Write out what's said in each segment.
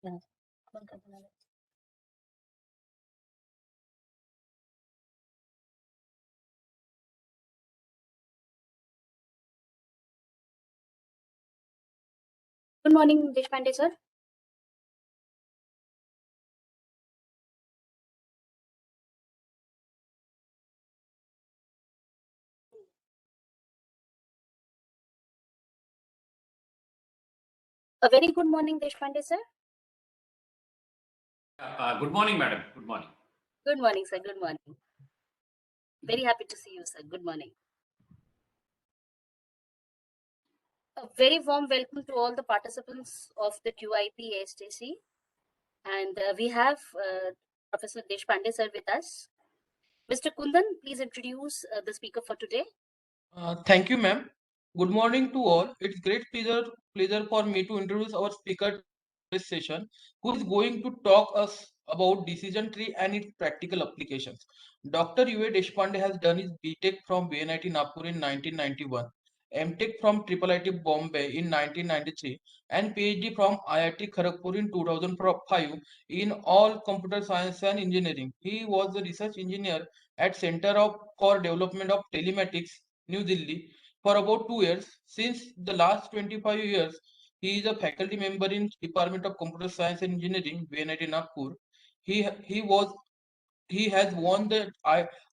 Good morning, Deshpande sir. A very good morning, Deshpande sir. Good morning, madam. Good morning. Good morning, sir. Good morning. Very happy to see you, sir. Good morning. A very warm welcome to all the participants of the QIP STC. And we have Professor Deshpande sir with us. Mr. Kundan, please introduce the speaker for today. Thank you, ma'am. Good morning to all. It's great pleasure for me to introduce our speaker this session, who is going to talk us about decision tree and its practical applications. Dr. UAD Deshpande has done his BTech from VNIT Nagpur in 1991, MTech from IIIT Bombay in 1993, and PhD from IIT Kharagpur in 2005 in all computer science and engineering. He was the research engineer at for Development of Telematics, New Delhi, for about 2 years. Since the last 25 years, he is a faculty member in Department of Computer Science and Engineering, VNIT Nagpur. He was he has won the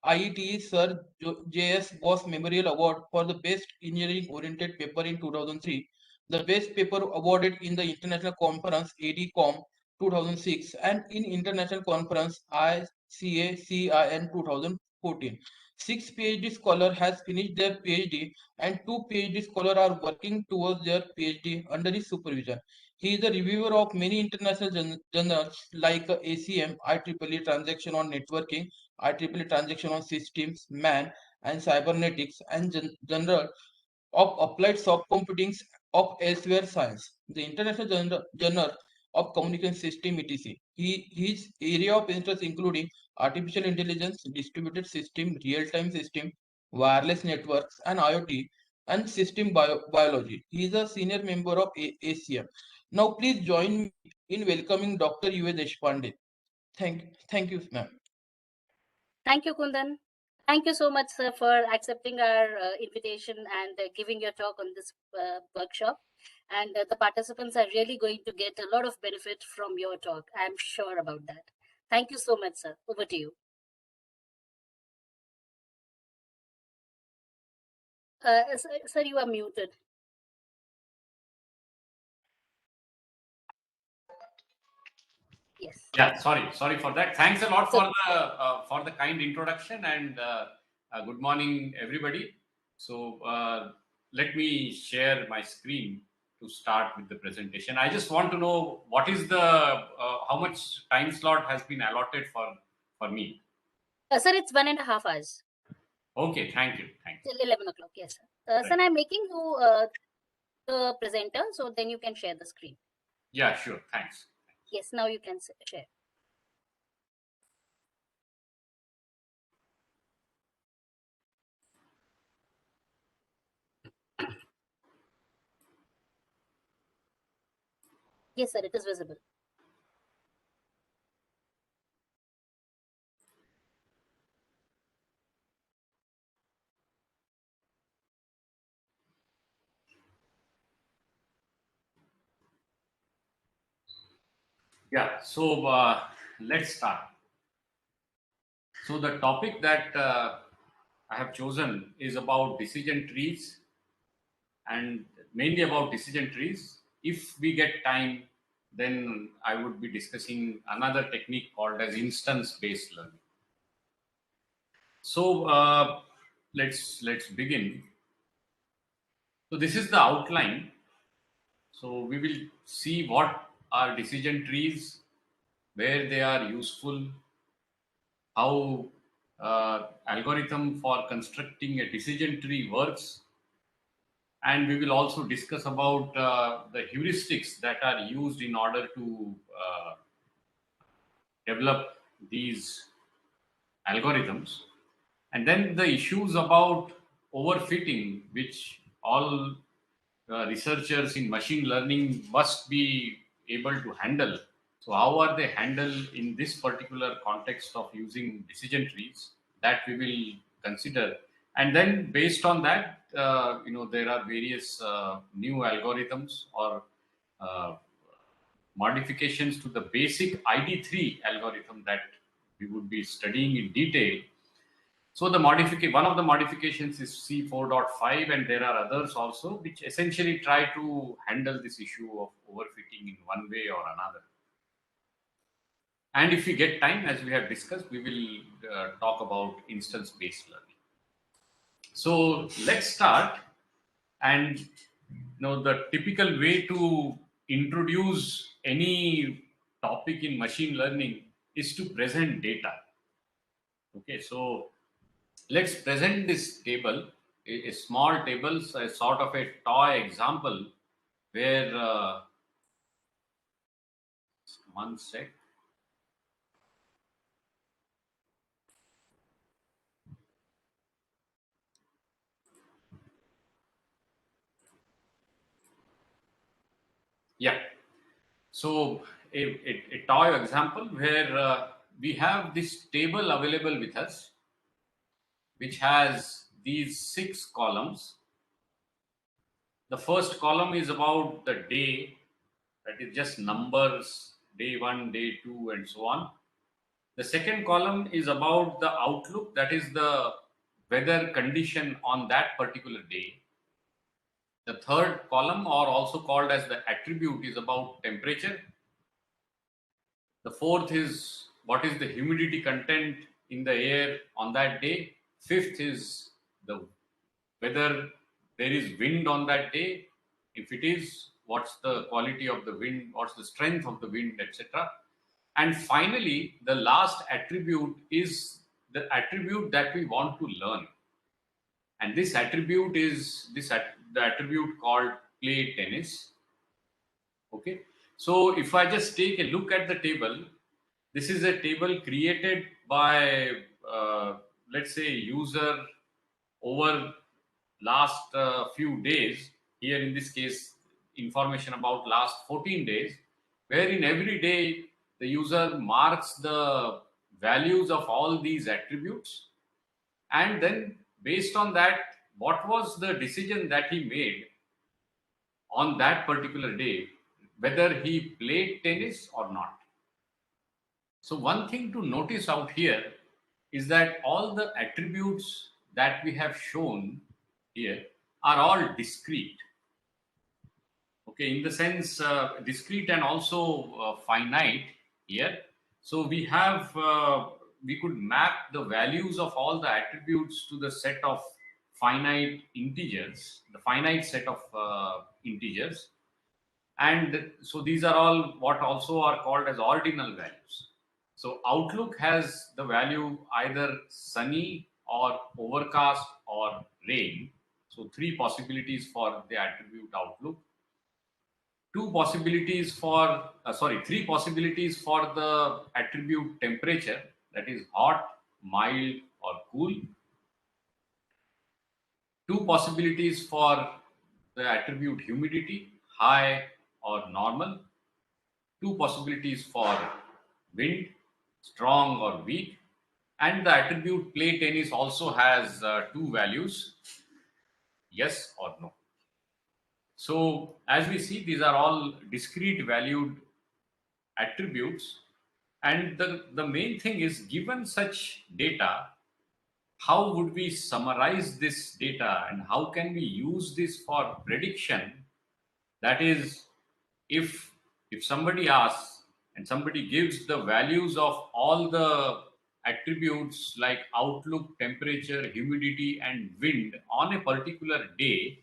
IETE Sir J.S. Bose Memorial Award for the Best Engineering Oriented Paper in 2003, the Best Paper awarded in the International Conference ADCOM 2006, and in International Conference ICACIN 2014. 6 PhD scholars has finished their PhD, and 2 PhD scholars are working towards their PhD under his supervision. He is a reviewer of many international journals like ACM, IEEE Transaction on Networking, IEEE Transaction on Systems, MAN, and Cybernetics, and Journal of Applied Soft Computing of Elsewhere Science, the International Journal of Communication System, etc. His area of interest including artificial intelligence, distributed system, real-time system, wireless networks, and IoT, and system biology. He is a senior member of ACM. Now, please join me in welcoming Dr. UAD Deshpande. Thank you, ma'am. Thank you, Kundan. Thank you so much, sir, for accepting our invitation and giving your talk on this workshop. And the participants are really going to get a lot of benefit from your talk. I'm sure about that. Thank you so much, sir. Over to you. Sir, you are muted. Yes. Yeah, sorry for that. Thanks a lot for the kind introduction, and good morning, everybody. So let me share my screen to start with the presentation. I just want to know what is the how much time slot has been allotted for me. Sir, it's 1.5 hours. Okay, thank you. Till 11 o'clock, yes, sir. Right. Sir, I'm making you the presenter, so then you can share the screen. Yeah, sure. Thanks. Yes, now you can share. Yes, sir, it is visible. Yeah, so let's start. So the topic that I have chosen is about decision trees, and mainly about decision trees. If we get time, then I would be discussing another technique called as instance-based learning. So let's begin. So this is the outline. So we will see what are decision trees, where they are useful, how algorithm for constructing a decision tree works, and we will also discuss about the heuristics that are used in order to develop these algorithms, and then the issues about overfitting, which all researchers in machine learning must be able to handle So how are they handled in this particular context of using decision trees, that we will consider. And then based on that, there are various new algorithms or uh, modifications to the basic ID3 algorithm that we would be studying in detail. So one of the modifications is C4.5, and there are others also which essentially try to handle this issue of overfitting in one way or another. And if we get time, as we have discussed, we will talk about instance-based learning. So let's start. And the typical way to introduce any topic in machine learning is to present data. Okay, so let's present this table, a small table, a sort of a toy example where, one sec. Yeah. So a toy example where we have this table available with us, which has these 6 columns. The first column is about the day, that is just numbers, day 1, day 2, and so on. The second column is about the outlook, that is the weather condition on that particular day. The third column, or also called as the attribute, is about temperature. The fourth is what is the humidity content in the air on that day. Fifth is the whether there is wind on that day. If it is, what's the quality of the wind, what's the strength of the wind, etc. And finally, the last attribute is the attribute that we want to learn. And this attribute is the attribute called play tennis. Okay. So if I just take a look at the table, this is a table created by, let's say, user over last few days. Here in this case, information about last 14 days, where in every day the user marks the values of all these attributes, and then based on that, what was the decision that he made on that particular day, whether he played tennis or not. So one thing to notice out here is that all the attributes that we have shown here are all discrete. Okay, in the sense discrete and also finite here. So we have we could map the values of all the attributes to the set of finite integers, the finite set of integers. And so these are all what also are called as ordinal values. So outlook has the value either sunny or overcast or rain. So three possibilities for the attribute outlook. Three possibilities for the attribute temperature, that is hot, mild, or cool. Two possibilities for the attribute humidity, high or normal. Two possibilities for wind, strong or weak. And the attribute play tennis also has two values, yes or no. So as we see, these are all discrete valued attributes. And the main thing is, given such data, how would we summarize this data and how can we use this for prediction? That is, if somebody asks and somebody gives the values of all the attributes like outlook, temperature, humidity, and wind on a particular day,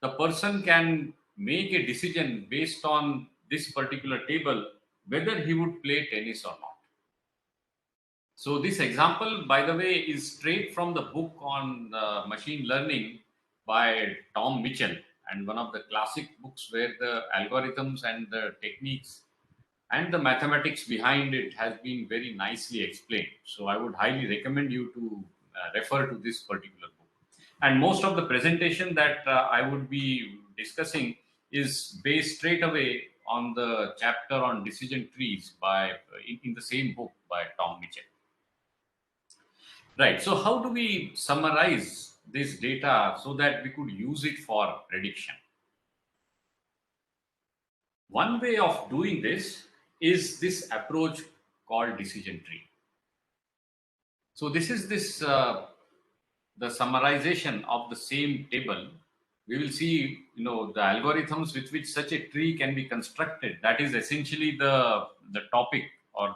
the person can make a decision based on this particular table whether he would play tennis or not. So this example, by the way, is straight from the book on machine learning by Tom Mitchell, and one of the classic books where the algorithms and the techniques and the mathematics behind it has been very nicely explained. So I would highly recommend you to refer to this particular book. And most of the presentation that I would be discussing is based straight away on the chapter on decision trees by in the same book by Tom Mitchell. Right. So how do we summarize this data so that we could use it for prediction? One way of doing this is this approach called decision tree. So this is the summarization of the same table. We will see, the algorithms with which such a tree can be constructed. That is essentially the topic or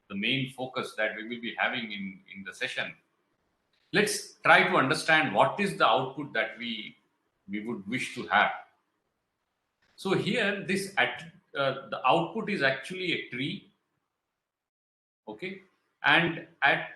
the main focus that we will be having in the session. Let's try to understand what is the output that we would wish to have. So here, the output is actually a tree, okay, and at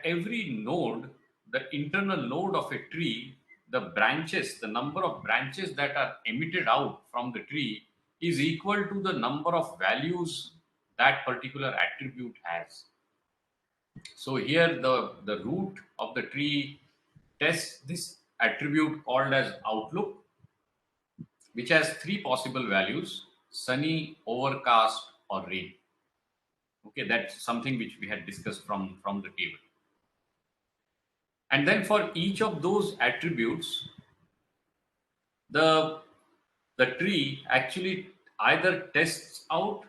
every node, the internal node of a tree, the number of branches that are emitted out from the tree is equal to the number of values that particular attribute has. So here the root of the tree tests this attribute called as outlook, which has three possible values: sunny, overcast, or rain. Okay, that's something which we had discussed from the table. And then for each of those attributes, the tree actually either tests out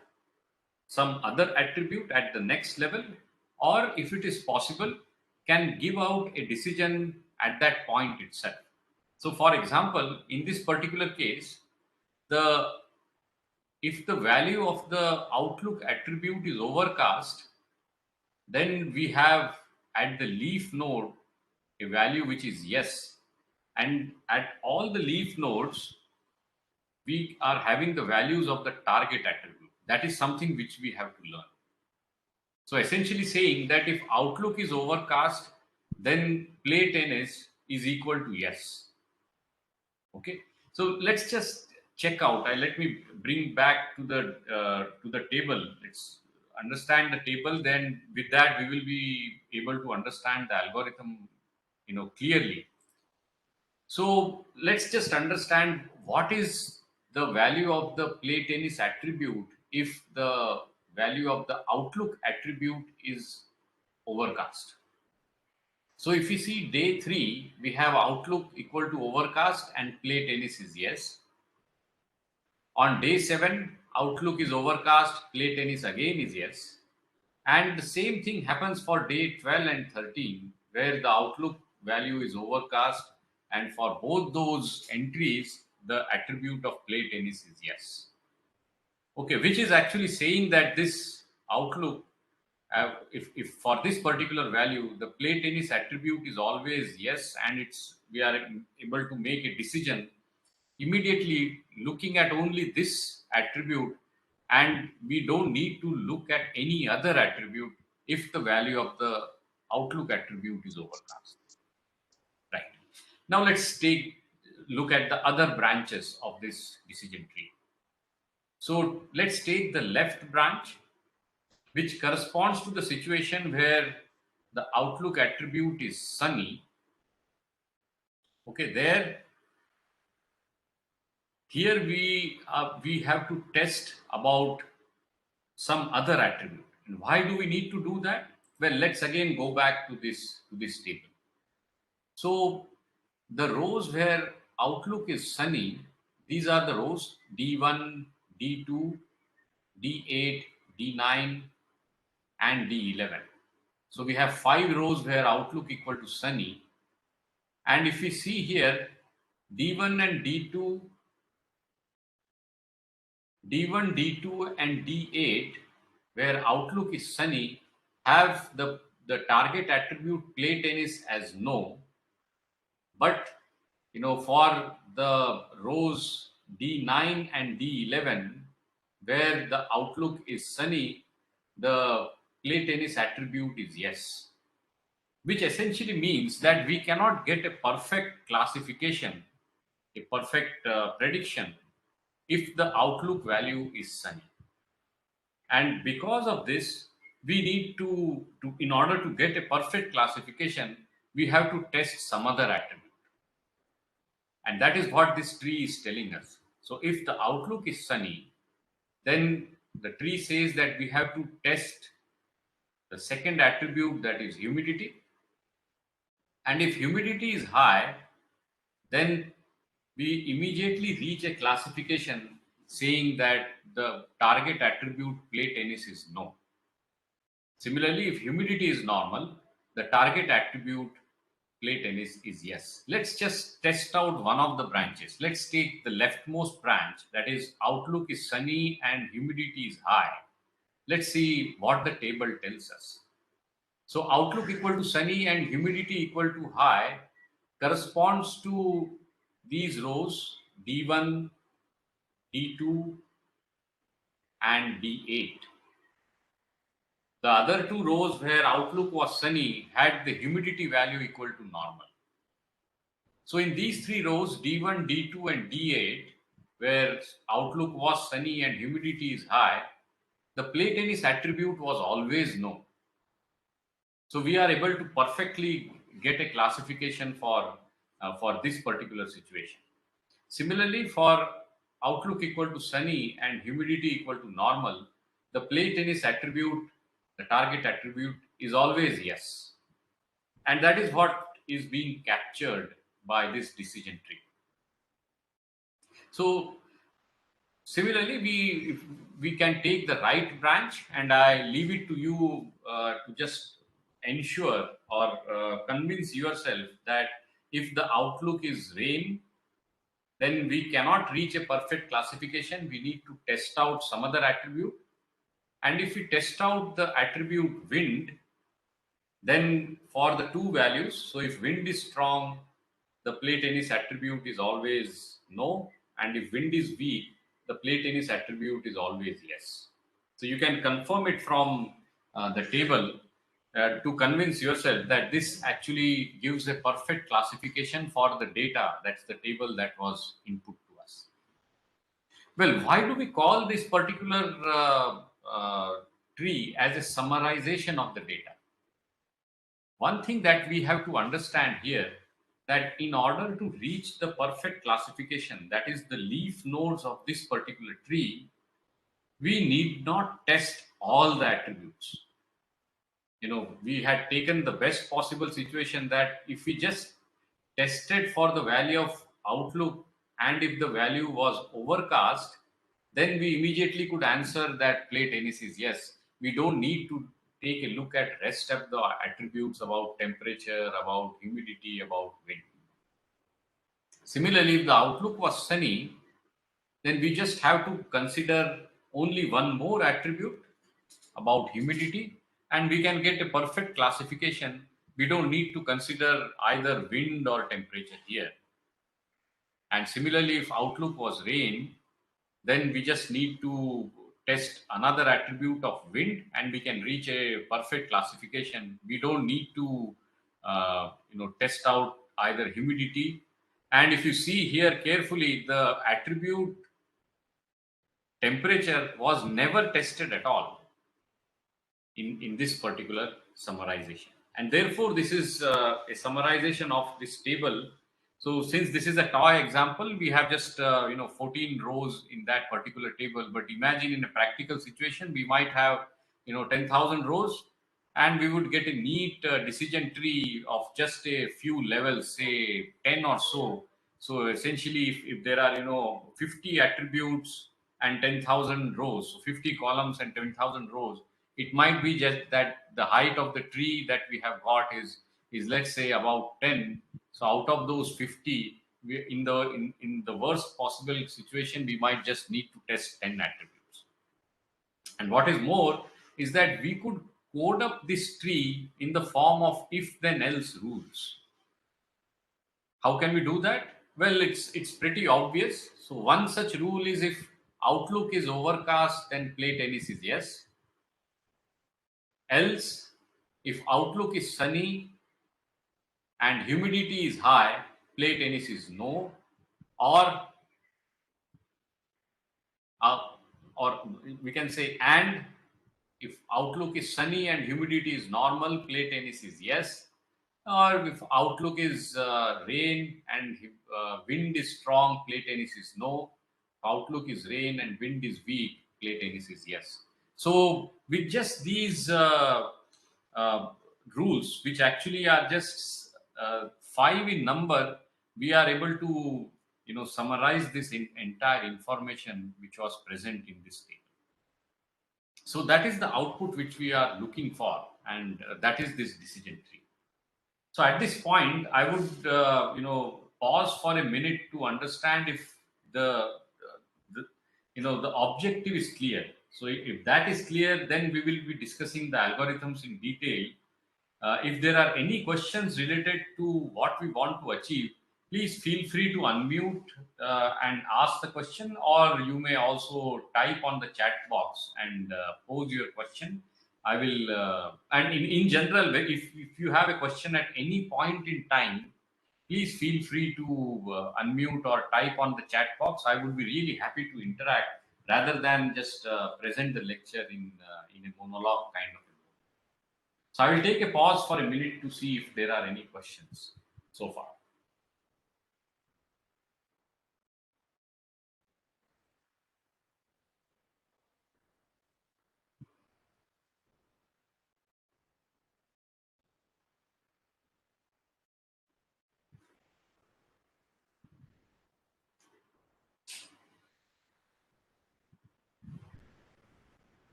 some other attribute at the next level, or if it is possible, can give out a decision at that point itself. So for example, in this particular case, if the value of the outlook attribute is overcast, then we have at the leaf node a value which is yes, and at all the leaf nodes we are having the values of the target attribute. That is something which we have to learn. So essentially saying that if outlook is overcast, then play tennis is equal to yes. Okay, so let's just check out. Let me bring back to the table. Let's understand the table. Then with that, we will be able to understand the algorithm, clearly. So let's just understand what is the value of the play tennis attribute if the value of the outlook attribute is overcast. So if we see day 3, we have outlook equal to overcast and play tennis is yes. On day 7, outlook is overcast, play tennis again is yes. And the same thing happens for day 12 and 13, where the outlook value is overcast, and for both those entries, the attribute of play tennis is yes. Okay, which is actually saying that this outlook, if for this particular value, the play tennis attribute is always yes, and we are able to make a decision immediately looking at only this attribute, and we don't need to look at any other attribute if the value of the outlook attribute is overcast. Right. Now let's take look at the other branches of this decision tree. So let's take the left branch, which corresponds to the situation where the outlook attribute is sunny. Okay, here we have to test about some other attribute. And why do we need to do that? Well, let's again go back to this table. So the rows where outlook is sunny, these are the rows D1, D2, D8, D9, and D11. So we have 5 rows where outlook equal to sunny. And if we see here, D1 and D2, D2 and D8, where outlook is sunny, have the target attribute play tennis as no. But for the rows D9 and D11, where the outlook is sunny, the play tennis attribute is yes, which essentially means that we cannot get a perfect classification, a perfect prediction if the outlook value is sunny. And because of this, we need to in order to get a perfect classification, we have to test some other attribute. And that is what this tree is telling us. So if the outlook is sunny, then the tree says that we have to test the second attribute, that is humidity. And if humidity is high, then we immediately reach a classification saying that the target attribute play tennis is no. Similarly, if humidity is normal, the target attribute play tennis is yes. Let's just test out one of the branches. Let's take the leftmost branch, that is outlook is sunny and humidity is high. Let's see what the table tells us. So outlook equal to sunny and humidity equal to high corresponds to these rows D1, D2 and D8. The other two rows where outlook was sunny had the humidity value equal to normal. So in these three rows, D1, D2 and D8, where outlook was sunny and humidity is high, the play tennis attribute was always no. So we are able to perfectly get a classification for this particular situation. Similarly, for outlook equal to sunny and humidity equal to normal, the play tennis attribute, the target attribute, is always yes. And that is what is being captured by this decision tree. So similarly, we can take the right branch, and I leave it to you to just ensure or convince yourself that if the outlook is rain, then we cannot reach a perfect classification. We need to test out some other attribute. And if we test out the attribute wind, then for the two values, so if wind is strong, the play tennis attribute is always no. And if wind is weak, the play tennis attribute is always yes. So you can confirm it from the table to convince yourself that this actually gives a perfect classification for the data. That's the table that was input to us. Well, why do we call this particular tree as a summarization of the data? One thing that we have to understand here, that in order to reach the perfect classification, that is the leaf nodes of this particular tree, we need not test all the attributes. We had taken the best possible situation that if we just tested for the value of outlook, and if the value was overcast, then we immediately could answer that play tennis is yes. We don't need to take a look at rest of the attributes about temperature, about humidity, about wind. Similarly, if the outlook was sunny, then we just have to consider only one more attribute about humidity, and we can get a perfect classification. We don't need to consider either wind or temperature here. And similarly, if outlook was rain, then we just need to test another attribute of wind and we can reach a perfect classification. We don't need to test out either humidity. And if you see here carefully, the attribute temperature was never tested at all in this particular summarization. And therefore, this is a summarization of this table. So since this is a toy example, we have just 14 rows in that particular table. But imagine in a practical situation, we might have 10,000 rows, and we would get a neat decision tree of just a few levels, say 10 or so. So essentially, if there are 50 attributes and 10,000 rows, so 50 columns and 10,000 rows, it might be just that the height of the tree that we have got is let's say about 10. So out of those 50, in the worst possible situation, we might just need to test 10 attributes. And what is more is that we could code up this tree in the form of if then else rules. How can we do that? Well, it's pretty obvious. So one such rule is if outlook is overcast, then play tennis is yes. Else, if outlook is sunny and humidity is high, play tennis is no. Or we can say, and if outlook is sunny and humidity is normal, play tennis is yes. Or if outlook is rain and wind is strong, play tennis is no. If outlook is rain and wind is weak, play tennis is yes. So with just these uh, rules, which actually are just 5 in number, we are able to summarize this entire information which was present in this table. So that is the output which we are looking for, and that is this decision tree. So at this point, I would pause for a minute to understand if the the objective is clear. So if that is clear, then we will be discussing the algorithms in detail. If there are any questions related to what we want to achieve, please feel free to unmute and ask the question, or you may also type on the chat box and pose your question. I will, and in general, if you have a question at any point in time, please feel free to unmute or type on the chat box. I would be really happy to interact rather than just present the lecture in a monologue kind of. So I will take a pause for a minute to see if there are any questions so far.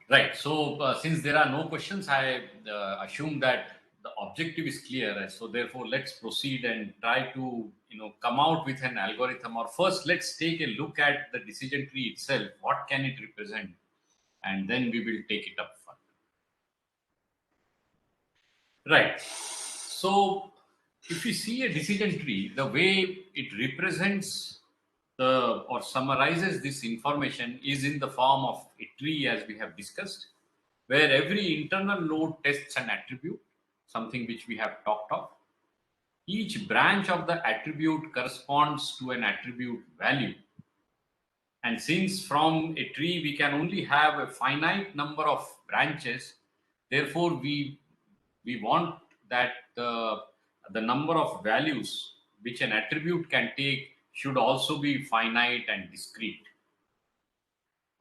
Right. So since there are no questions, I assume that the objective is clear. So therefore, let's proceed and try to come out with an algorithm. Or first, let's take a look at the decision tree itself. What can it represent? And then we will take it up further. Right. So if you see a decision tree, the way it represents the or summarizes this information is in the form of a tree, as we have discussed, where every internal node tests an attribute, something which we have talked of. Each branch of the attribute corresponds to an attribute value. And since from a tree we can only have a finite number of branches, therefore we want that the number of values which an attribute can take should also be finite and discrete.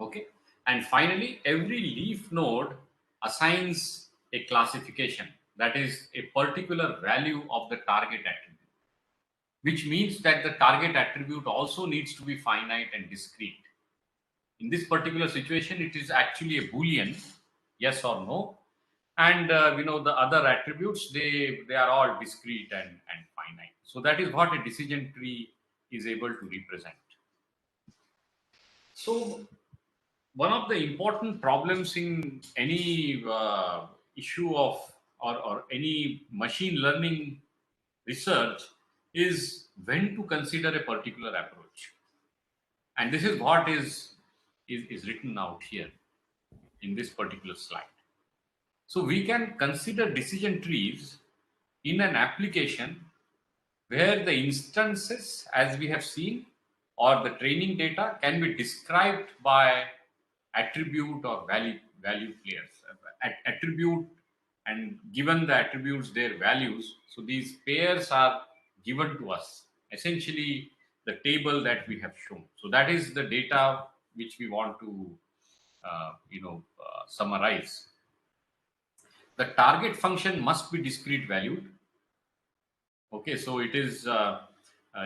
Okay. And finally, every leaf node assigns a classification, that is a particular value of the target attribute, which means that the target attribute also needs to be finite and discrete. In this particular situation, it is actually a Boolean, yes or no. And the other attributes, they are all discrete and finite. So that is what a decision tree is able to represent. So one of the important problems in any issue of or any machine learning research is when to consider a particular approach, and this is what is written out here in this particular slide. So we can consider decision trees in an application where the instances, as we have seen, or the training data can be described by attribute or value pairs. Attribute, and given the attributes their values, so these pairs are given to us, essentially the table that we have shown. So that is the data which we want to summarize. The target function must be discrete valued. Okay, so it is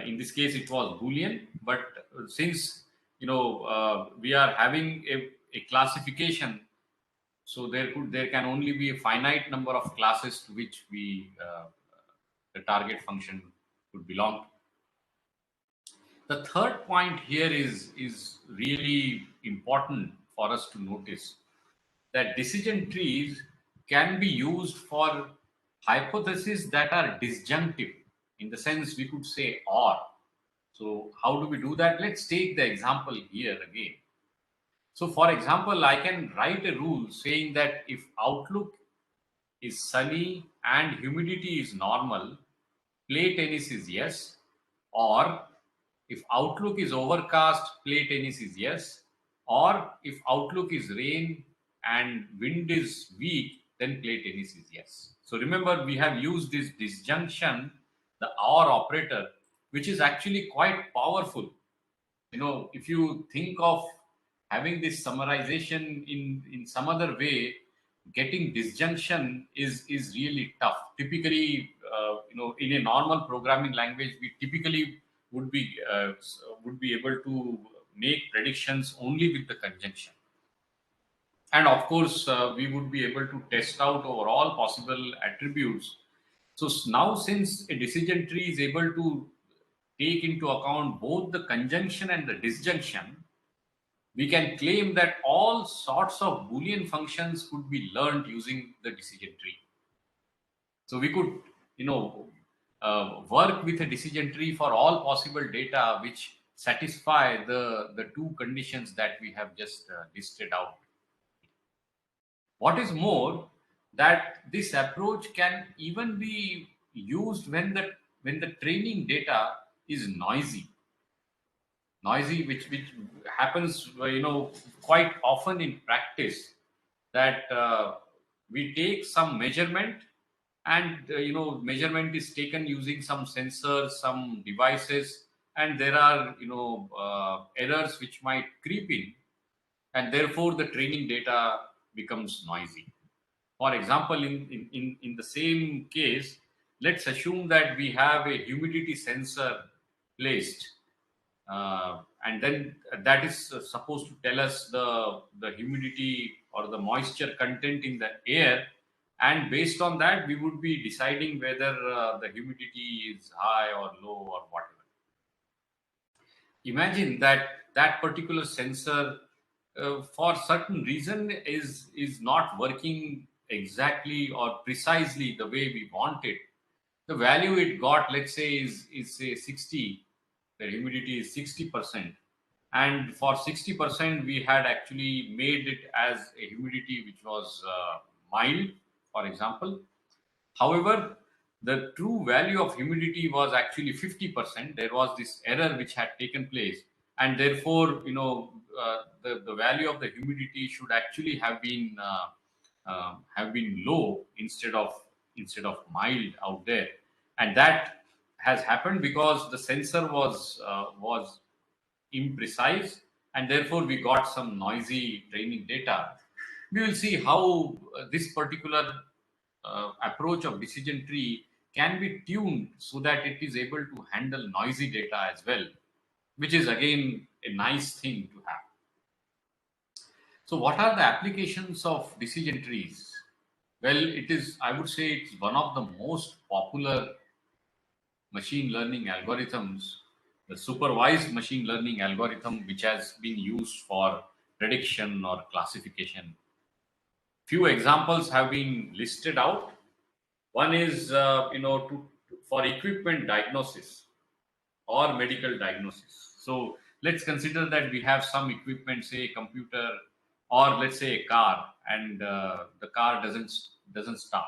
in this case it was Boolean, but since we are having a classification, so there can only be a finite number of classes to which the target function would belong to. The third point here is really important for us to notice, that decision trees can be used for hypotheses that are disjunctive. In the sense, we could say or. So how do we do that? Let's take the example here again. So for example, I can write a rule saying that if outlook is sunny and humidity is normal, play tennis is yes. Or if outlook is overcast, play tennis is yes. Or if outlook is rain and wind is weak, then play tennis is yes. So remember, we have used this disjunction, the or operator, which is actually quite powerful. If you think of having this summarization in some other way, getting disjunction is really tough. Typically, in a normal programming language, we typically would be would be able to make predictions only with the conjunction. And of course, we would be able to test out over all possible attributes. So now, since a decision tree is able to take into account both the conjunction and the disjunction, we can claim that all sorts of Boolean functions could be learned using the decision tree. So we could, work with a decision tree for all possible data which satisfy the two conditions that we have just listed out. What is more, that this approach can even be used when the training data is noisy, which happens quite often in practice, that we take some measurement, and measurement is taken using some sensors, some devices, and there are errors which might creep in, and therefore the training data becomes noisy. For example, in the same case, let's assume that we have a humidity sensor placed, and then that is supposed to tell us the humidity or the moisture content in the air, and based on that we would be deciding whether the humidity is high or low or whatever. Imagine that that particular sensor, for certain reason, is not working exactly or precisely the way we want it. The value it got, let's say, is say 60. The humidity is 60%, and for 60% we had actually made it as a humidity which was mild, for example. However, the true value of humidity was actually 50%. There was this error which had taken place, and therefore, the value of the humidity should actually have been low instead of mild out there, and that has happened because the sensor was imprecise, and therefore we got some noisy training data. We will see how this particular approach of decision tree can be tuned so that it is able to handle noisy data as well, which is again a nice thing to have. So what are the applications of decision trees? Well, I would say it's one of the most popular machine learning algorithms, the supervised machine learning algorithm, which has been used for prediction or classification. Few examples have been listed out. One is, for equipment diagnosis or medical diagnosis. So let's consider that we have some equipment, say a computer, or let's say a car, and the car doesn't start.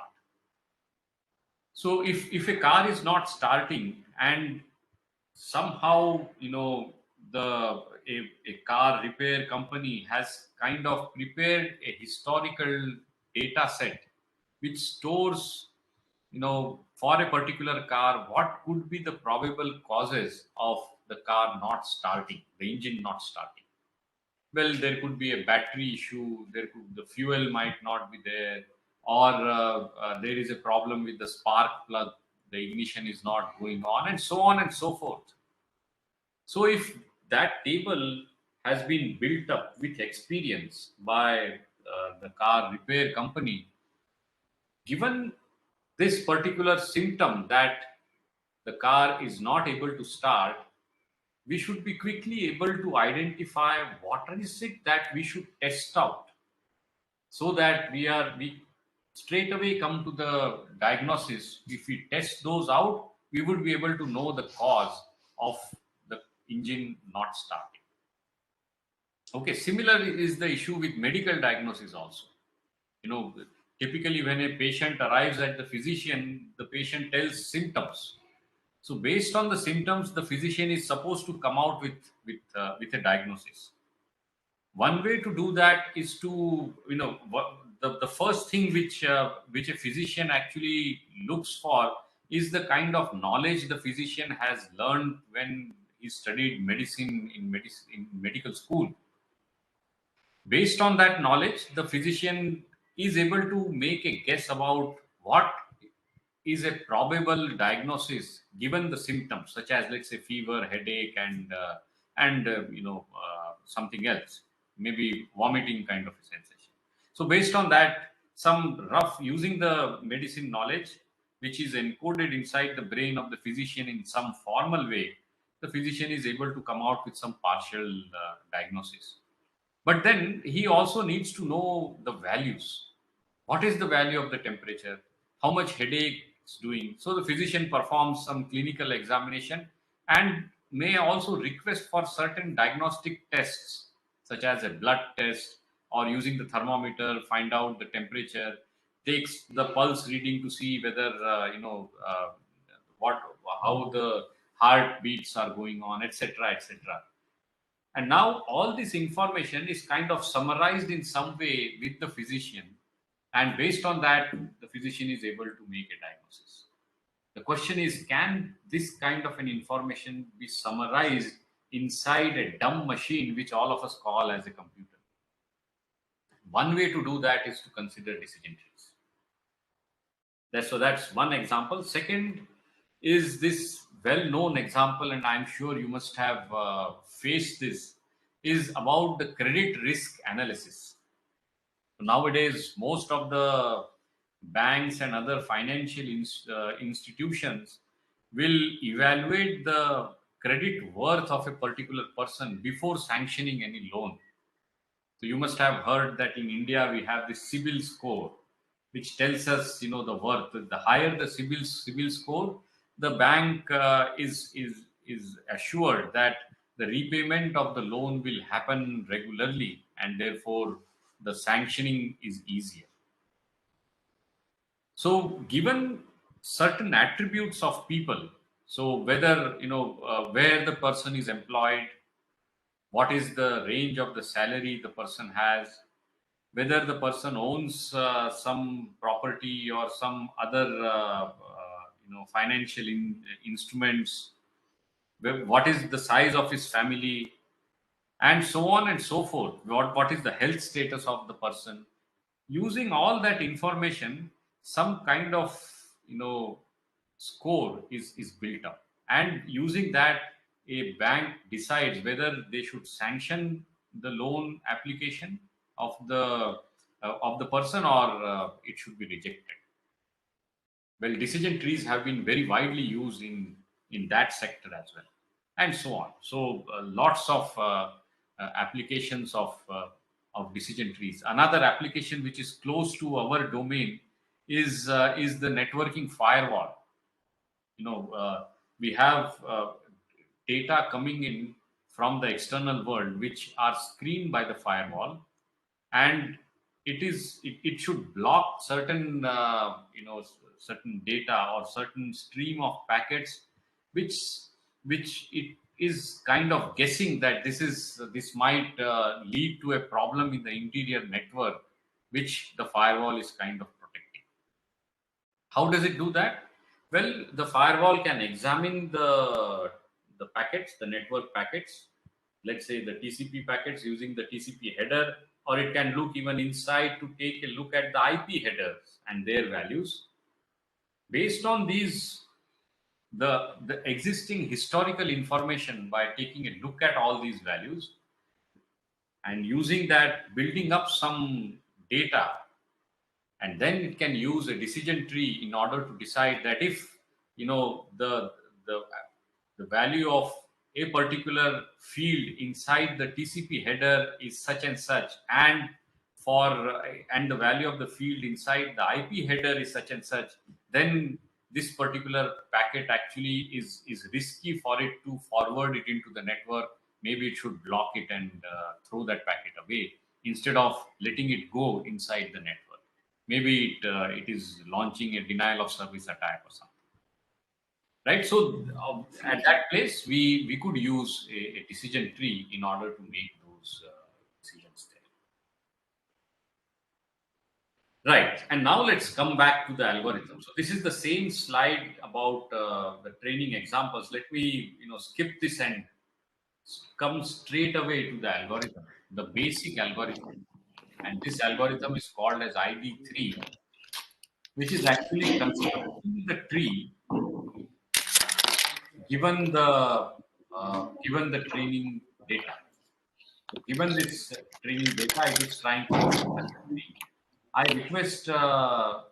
So if a car is not starting, and somehow a car repair company has kind of prepared a historical data set which stores, for a particular car, what could be the probable causes of the car not starting, the engine not starting. Well, there could be a battery issue, the fuel might not be there, or there is a problem with the spark plug, the ignition is not going on, and so on and so forth. So if that table has been built up with experience by the car repair company, given this particular symptom that the car is not able to start, we should be quickly able to identify what is it that we should test out, so that we straight away come to the diagnosis. If we test those out, we would be able to know the cause of the engine not starting. Okay, similar is the issue with medical diagnosis also. Typically when a patient arrives at the physician, the patient tells symptoms. So based on the symptoms, the physician is supposed to come out with a diagnosis. One way to do that is to, the first thing which a physician actually looks for is the kind of knowledge the physician has learned when he studied medicine in medical school. Based on that knowledge, the physician is able to make a guess about what is a probable diagnosis given the symptoms, such as, let's say, fever, headache, and something else, maybe vomiting kind of a sensation. So based on that, some rough, using the medicine knowledge which is encoded inside the brain of the physician in some formal way, the physician is able to come out with some partial diagnosis. But then he also needs to know the values. What is the value of the temperature? How much headache is doing? So the physician performs some clinical examination and may also request for certain diagnostic tests, such as a blood test, or using the thermometer, find out the temperature, takes the pulse reading to see whether what how the heartbeats are going on, etc., etc. And now all this information is kind of summarized in some way with the physician. And based on that, the physician is able to make a diagnosis. The question is, can this kind of an information be summarized inside a dumb machine, which all of us call as a computer? One way to do that is to consider decision trees. So that's one example. Second is this well-known example, and I'm sure you must have faced this, is about the credit risk analysis. Nowadays, most of the banks and other financial institutions will evaluate the credit worth of a particular person before sanctioning any loan. So you must have heard that in India we have the CIBIL score, which tells us, the worth. The higher the CIBIL score, the bank is assured that the repayment of the loan will happen regularly, and therefore the sanctioning is easier. So, given certain attributes of people, so whether where the person is employed, what is the range of the salary the person has, whether the person owns some property or some other financial instruments, what is the size of his family, and so on and so forth, what is the health status of the person. Using all that information, some kind of score is built up, and using that, a bank decides whether they should sanction the loan application of the person, or it should be rejected. Well, decision trees have been very widely used in that sector as well, and so on. So lots of applications of decision trees. Another application which is close to our domain is the networking firewall. We have data coming in from the external world which are screened by the firewall, and it should block certain certain data or certain stream of packets which it is kind of guessing that this might lead to a problem in the interior network, which the firewall is kind of protecting. How does it do that? Well, the firewall can examine the packets, the network packets, let's say the TCP packets using the TCP header, or it can look even inside to take a look at the IP headers and their values. Based on these, the existing historical information, by taking a look at all these values and using that, building up some data, and then it can use a decision tree in order to decide that if the the value of a particular field inside the TCP header is such and such, and and the value of the field inside the IP header is such and such, then this particular packet actually is risky for it to forward it into the network. Maybe it should block it and throw that packet away instead of letting it go inside the network. Maybe it is launching a denial of service attack or something. Right. So at that place, we could use a decision tree in order to make those decisions there. Right. And now let's come back to the algorithm. So this is the same slide about the training examples. Let me skip this and come straight away to the algorithm, the basic algorithm. And this algorithm is called as ID3, which is actually constructing the tree given the training data. So given this training data, it is trying to construct a tree. I request the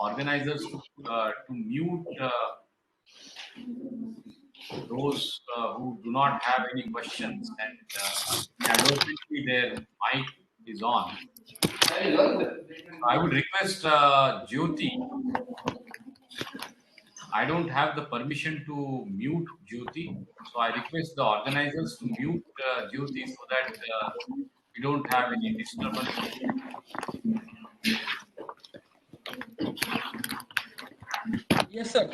organizers to mute those who do not have any questions, and inadvertently their mic is on. I would request Jyoti. I don't have the permission to mute Jyoti, so I request the organizers to mute Jyoti so that we don't have any disturbance. Yes, sir.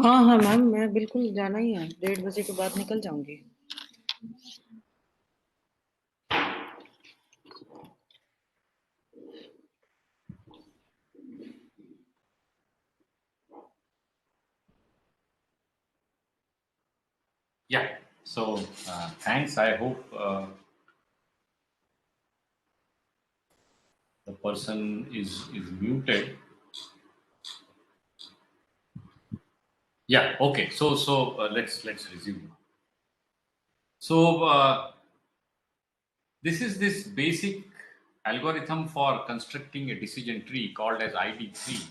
हाँ हाँ ma'am, मैं बिल्कुल जाना ही है, 1:30 बजे के बाद निकल जाऊंगी। Yeah. So thanks. I hope the person is muted. Yeah. Okay. So let's resume. So this basic algorithm for constructing a decision tree called as ID3,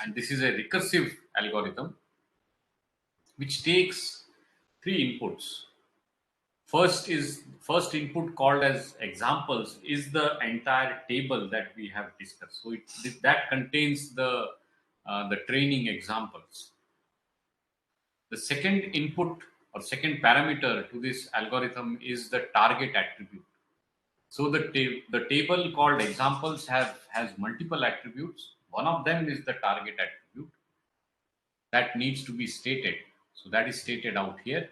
and this is a recursive algorithm which takes three inputs. First input called as examples is the entire table that we have discussed. So that contains the training examples. The second input or second parameter to this algorithm is the target attribute. So the table called examples has multiple attributes. One of them is the target attribute that needs to be stated. So that is stated out here.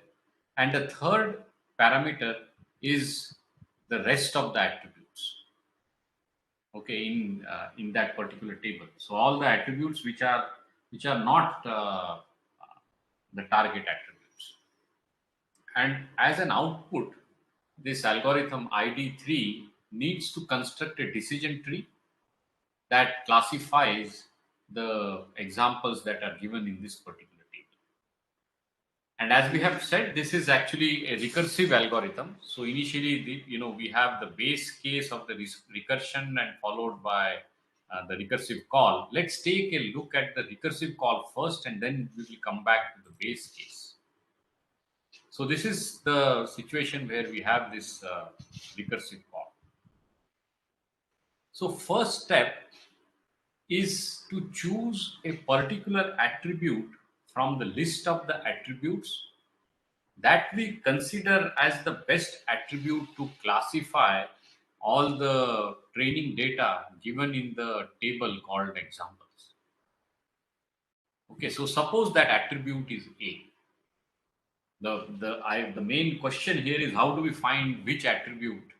And the third parameter is the rest of the attributes. Okay, in that particular table. So all the attributes which are not the target attributes. And as an output, this algorithm ID3 needs to construct a decision tree that classifies the examples that are given in this particular table. And as we have said, this is actually a recursive algorithm. So initially, we have the base case of the recursion and followed by the recursive call. Let's take a look at the recursive call first, and then we will come back to the base case. So this is the situation where we have this recursive call. So first step is to choose a particular attribute from the list of the attributes that we consider as the best attribute to classify all the training data given in the table called examples. Okay, so suppose that attribute is A. The main question here is how do we find which attribute,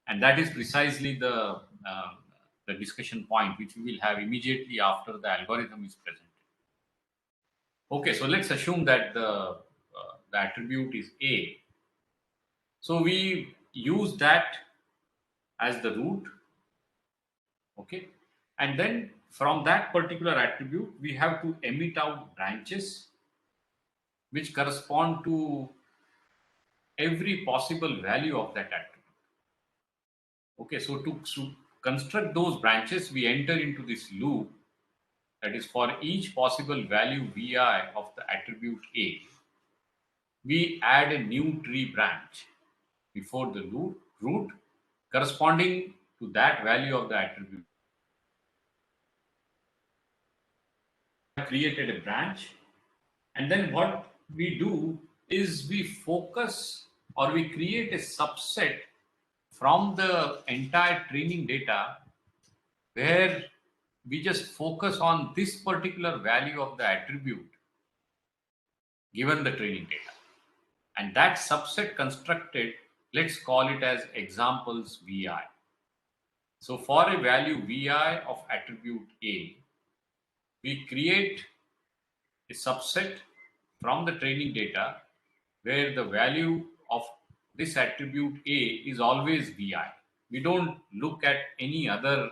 and that is precisely the discussion point which we will have immediately after the algorithm is presented. Okay, so let's assume that the attribute is A. So we use that as the root. Okay, and then from that particular attribute we have to emit out branches which correspond to every possible value of that attribute. Okay, so to construct those branches, we enter into this loop, that is for each possible value vi of the attribute A, we add a new tree branch before the root corresponding to that value of the attribute. Created a branch, and then what we do is we focus or we create a subset from the entire training data where we just focus on this particular value of the attribute given the training data, and that subset constructed, let's call it as examples vi. So for a value vi of attribute A, we create a subset from the training data where the value of this attribute A is always vi. We don't look at any other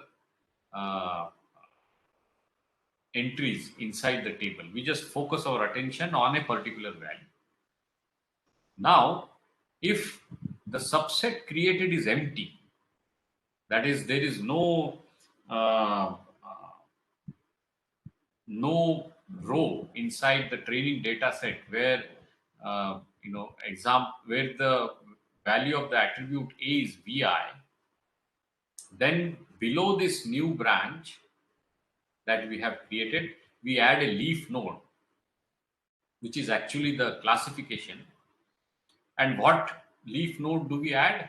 entries inside the table. We just focus our attention on a particular value. Now, if the subset created is empty, that is, there is no row inside the training data set where where the value of the attribute A is vi, then below this new branch that we have created, we add a leaf node, which is actually the classification. And what leaf node do we add?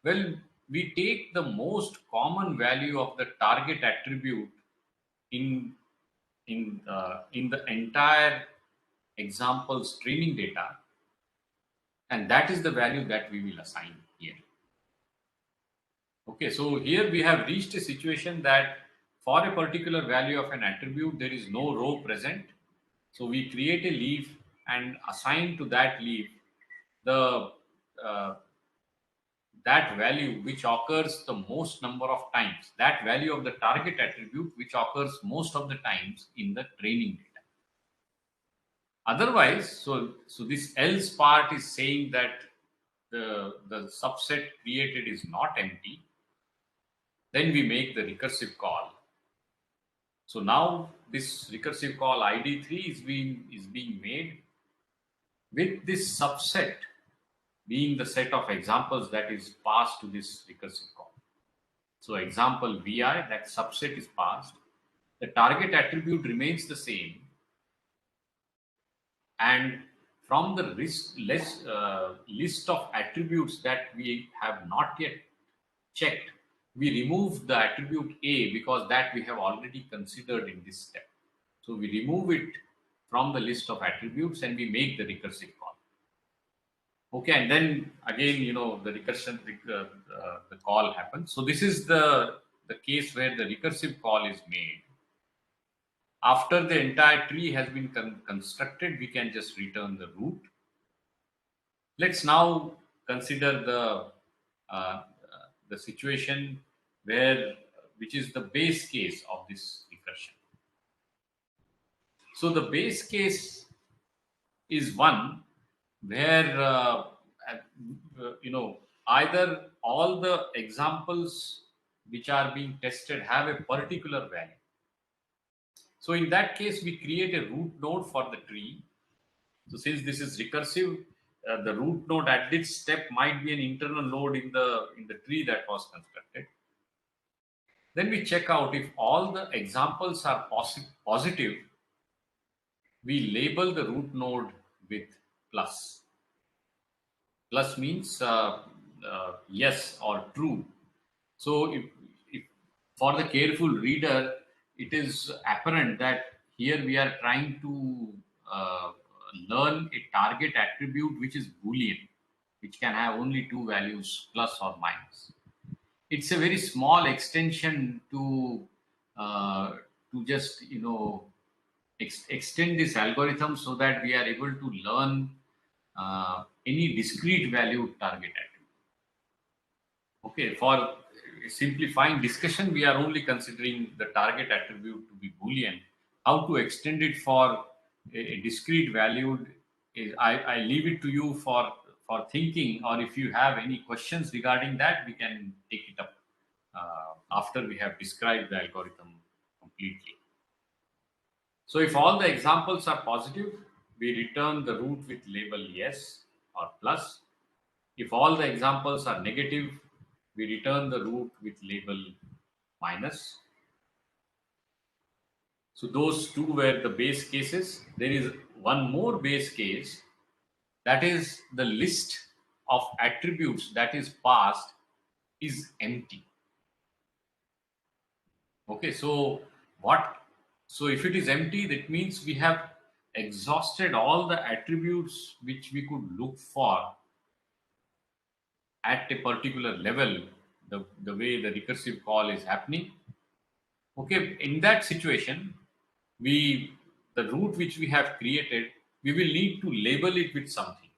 Well, we take the most common value of the target attribute in the entire examples training data, and that is the value that we will assign here. Okay, so here we have reached a situation that for a particular value of an attribute, there is no row present. So we create a leaf and assign to that leaf the that value which occurs the most number of times, that value of the target attribute which occurs most of the times in the training data. Otherwise, so this else part is saying that the subset created is not empty. Then we make the recursive call. So now this recursive call ID3 is being made with this subset being the set of examples that is passed to this recursive call. So example vi, that subset is passed. The target attribute remains the same, and from the list of attributes that we have not yet checked, we remove the attribute A because that we have already considered in this step. So we remove it from the list of attributes and we make the recursive call. Okay, and then again, the recursion, the call happens. So this is the case where the recursive call is made. After the entire tree has been constructed, we can just return the root. Let's now consider the situation which is the base case of this recursion. So the base case is one where either all the examples which are being tested have a particular value. So in that case, we create a root node for the tree. So since this is recursive, the root node at this step might be an internal node in the tree that was constructed. Then we check out if all the examples are positive. We label the root node with plus. Plus means yes or true. So if for the careful reader, it is apparent that here we are trying to learn a target attribute which is Boolean, which can have only two values, plus or minus. It's a very small extension to just extend this algorithm so that we are able to learn any discrete value target attribute. Okay, for simplifying discussion, we are only considering the target attribute to be Boolean. How to extend it for a discrete valued is I leave it to you for thinking, or if you have any questions regarding that, we can take it up after we have described the algorithm completely. So if all the examples are positive, we return the root with label yes or plus. If all the examples are negative, we return the root with label minus. So those two were the base cases. There is one more base case, that is the list of attributes that is passed is empty. Okay, so what? So if it is empty, that means we have exhausted all the attributes which we could look for at a particular level, the way the recursive call is happening. Okay, in that situation, the root which we have created, we will need to label it with something.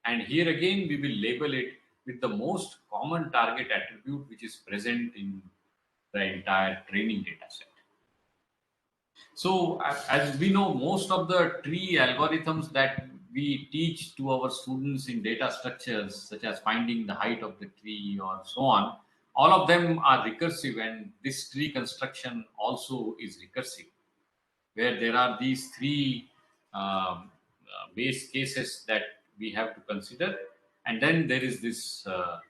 And here again, we will label it with the most common target attribute which is present in the entire training data set. So as we know, most of the tree algorithms that we teach to our students in data structures, such as finding the height of the tree or so on, all of them are recursive, and this tree construction also is recursive, where there are these three base cases that we have to consider, and then there is this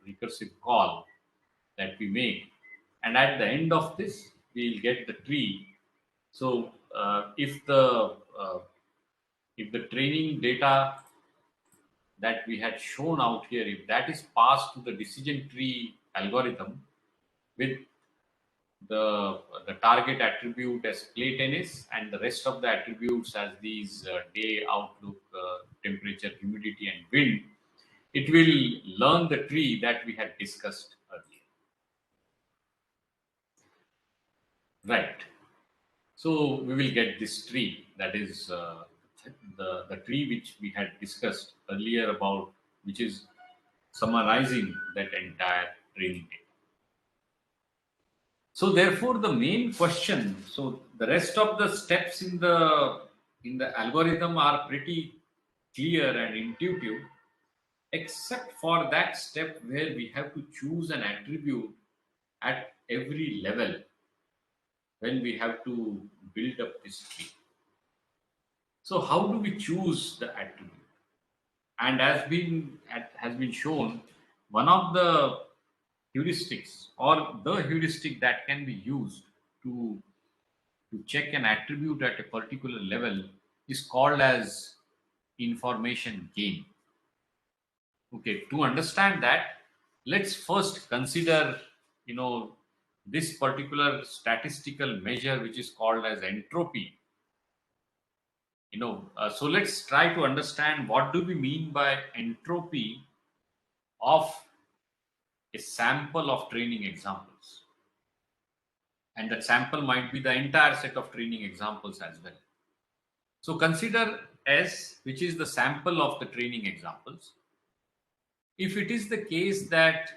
recursive call that we make, and at the end of this, we'll get the tree. So if the training data that we had shown out here, if that is passed to the decision tree algorithm with the target attribute as play tennis and the rest of the attributes as these day outlook, temperature, humidity, and wind, it will learn the tree that we had discussed earlier. Right. So we will get this tree, that is the tree which we had discussed earlier about, which is summarizing that entire training data. So therefore, the main question, so the rest of the steps in the algorithm are pretty clear and intuitive, except for that step where we have to choose an attribute at every level when we have to build up this tree. So how do we choose the attribute? And has been shown, one of the heuristics or the heuristic that can be used to check an attribute at a particular level is called as information gain. Okay, to understand that, let's first consider, this particular statistical measure which is called as entropy. So let's try to understand what do we mean by entropy of a sample of training examples, and that sample might be the entire set of training examples as well. So consider S, which is the sample of the training examples. If it is the case that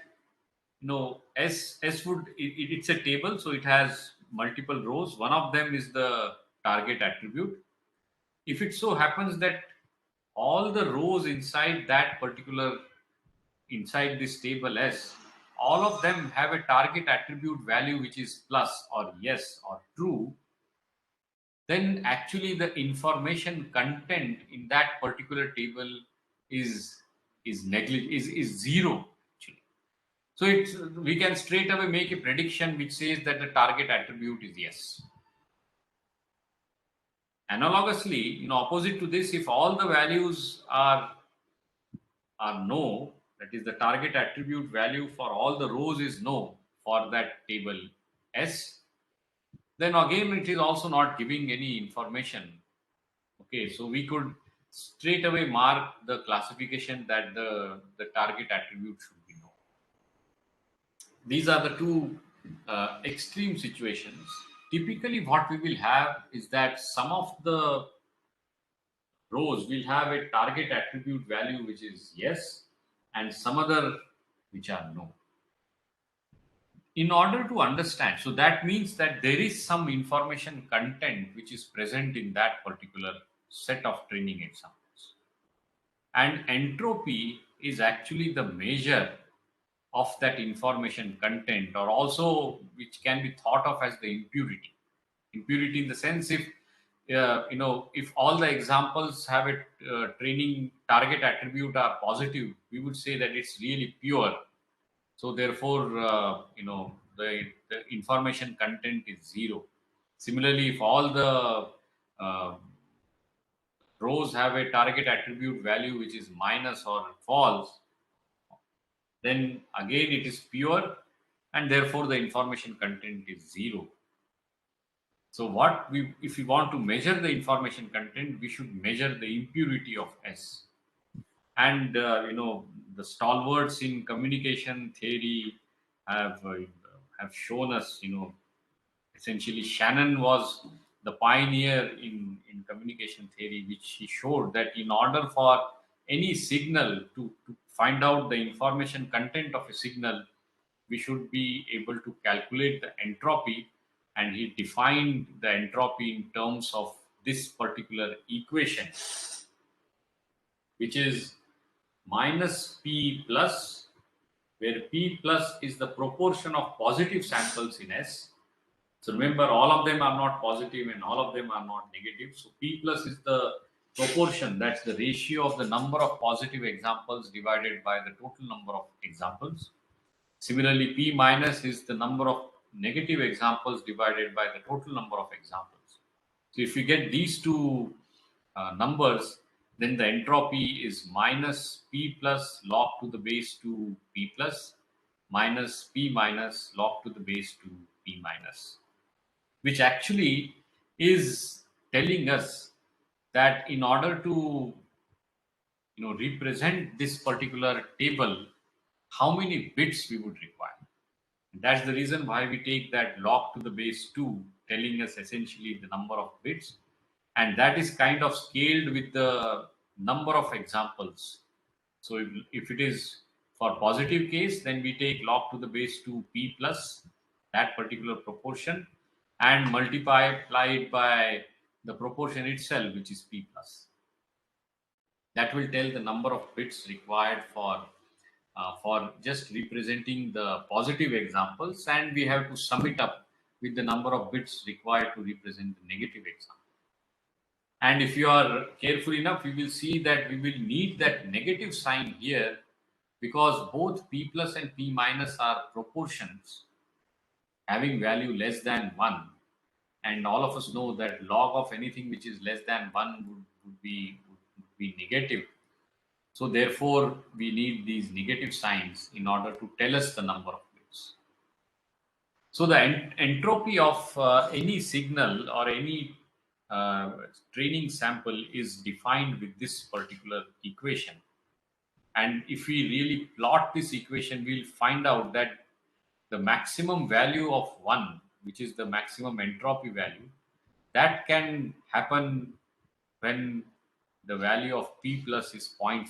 S would it's a table, so it has multiple rows. One of them is the target attribute, if it so happens that all the rows inside this table S, all of them have a target attribute value which is plus or yes or true, then actually the information content in that particular table is zero actually. So we can straight away make a prediction which says that the target attribute is yes. Analogously, opposite to this, if all the values are no, that is the target attribute value for all the rows is no for that table S, then again it is also not giving any information. Okay, so we could straight away mark the classification that the target attribute should be no. These are the two extreme situations. Typically, what we will have is that some of the rows will have a target attribute value which is yes, and some other which are no. In order to understand, so that means that there is some information content which is present in that particular set of training examples. And entropy is actually the measure of that information content, or also which can be thought of as the impurity. Impurity in the sense, if all the examples have a training target attribute are positive, we would say that it's really pure. So therefore, the information content is zero. Similarly, if all the rows have a target attribute value which is minus or false, then again it is pure, and therefore the information content is zero. So if we want to measure the information content, we should measure the impurity of S. And the stalwarts in communication theory have shown us, essentially Shannon was the pioneer in communication theory, which he showed that in order for any signal to find out the information content of a signal, we should be able to calculate the entropy, and he defined the entropy in terms of this particular equation, which is minus P plus, where P plus is the proportion of positive samples in S. So remember, all of them are not positive and all of them are not negative. So P plus is the proportion, that's the ratio of the number of positive examples divided by the total number of examples. Similarly, P minus is the number of negative examples divided by the total number of examples. So if we get these two numbers, then the entropy is minus P plus log to the base 2 P plus minus P minus log to the base 2 P minus, which actually is telling us that in order to represent this particular table, how many bits we would require. That's the reason why we take that log to the base 2, telling us essentially the number of bits, and that is kind of scaled with the number of examples. So if it is for positive case, then we take log to the base 2 P plus, that particular proportion, and multiply it by the proportion itself, which is P plus. That will tell the number of bits required for just representing the positive examples, and we have to sum it up with the number of bits required to represent the negative example. And if you are careful enough, you will see that we will need that negative sign here, because both P plus and P minus are proportions having value less than 1. And all of us know that log of anything which is less than 1 would be negative. So therefore, we need these negative signs in order to tell us the number of bits. So the entropy of any signal or any training sample is defined with this particular equation. And if we really plot this equation, we'll find out that the maximum value of 1, which is the maximum entropy value, that can happen when the value of P plus is 0.5.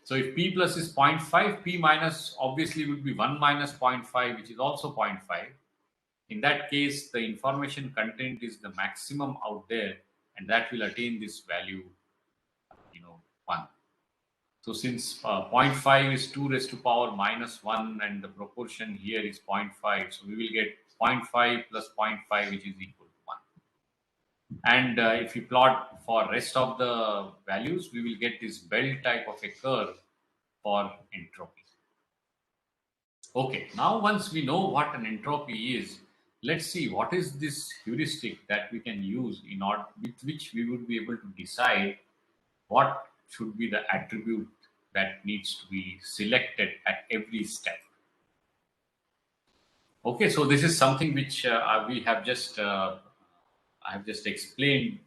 So if P plus is 0.5, P minus obviously would be 1 minus 0.5, which is also 0.5. In that case, the information content is the maximum out there, and that will attain this value, 1. So since 0.5 is 2 raised to power minus 1 and the proportion here is 0.5, so we will get 0.5 plus 0.5, which is equal to 1. And if you plot for rest of the values, we will get this bell type of a curve for entropy. Okay, now once we know what an entropy is, let's see what is this heuristic that we can use in order with which we would be able to decide what should be the attribute that needs to be selected at every step. Okay, so this is something which we have just I have just explained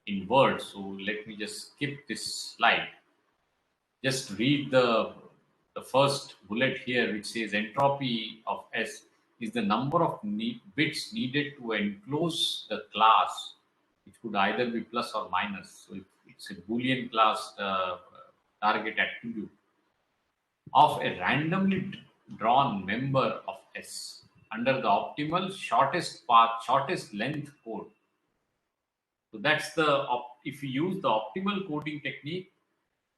in words. So let me just skip this slide. Just read the first bullet here, which says entropy of S is the number of bits needed to enclose the class, which could either be plus or minus. So it's a Boolean class target attribute of a randomly drawn member of S under the optimal shortest path, shortest length code. So that's if we use the optimal coding technique,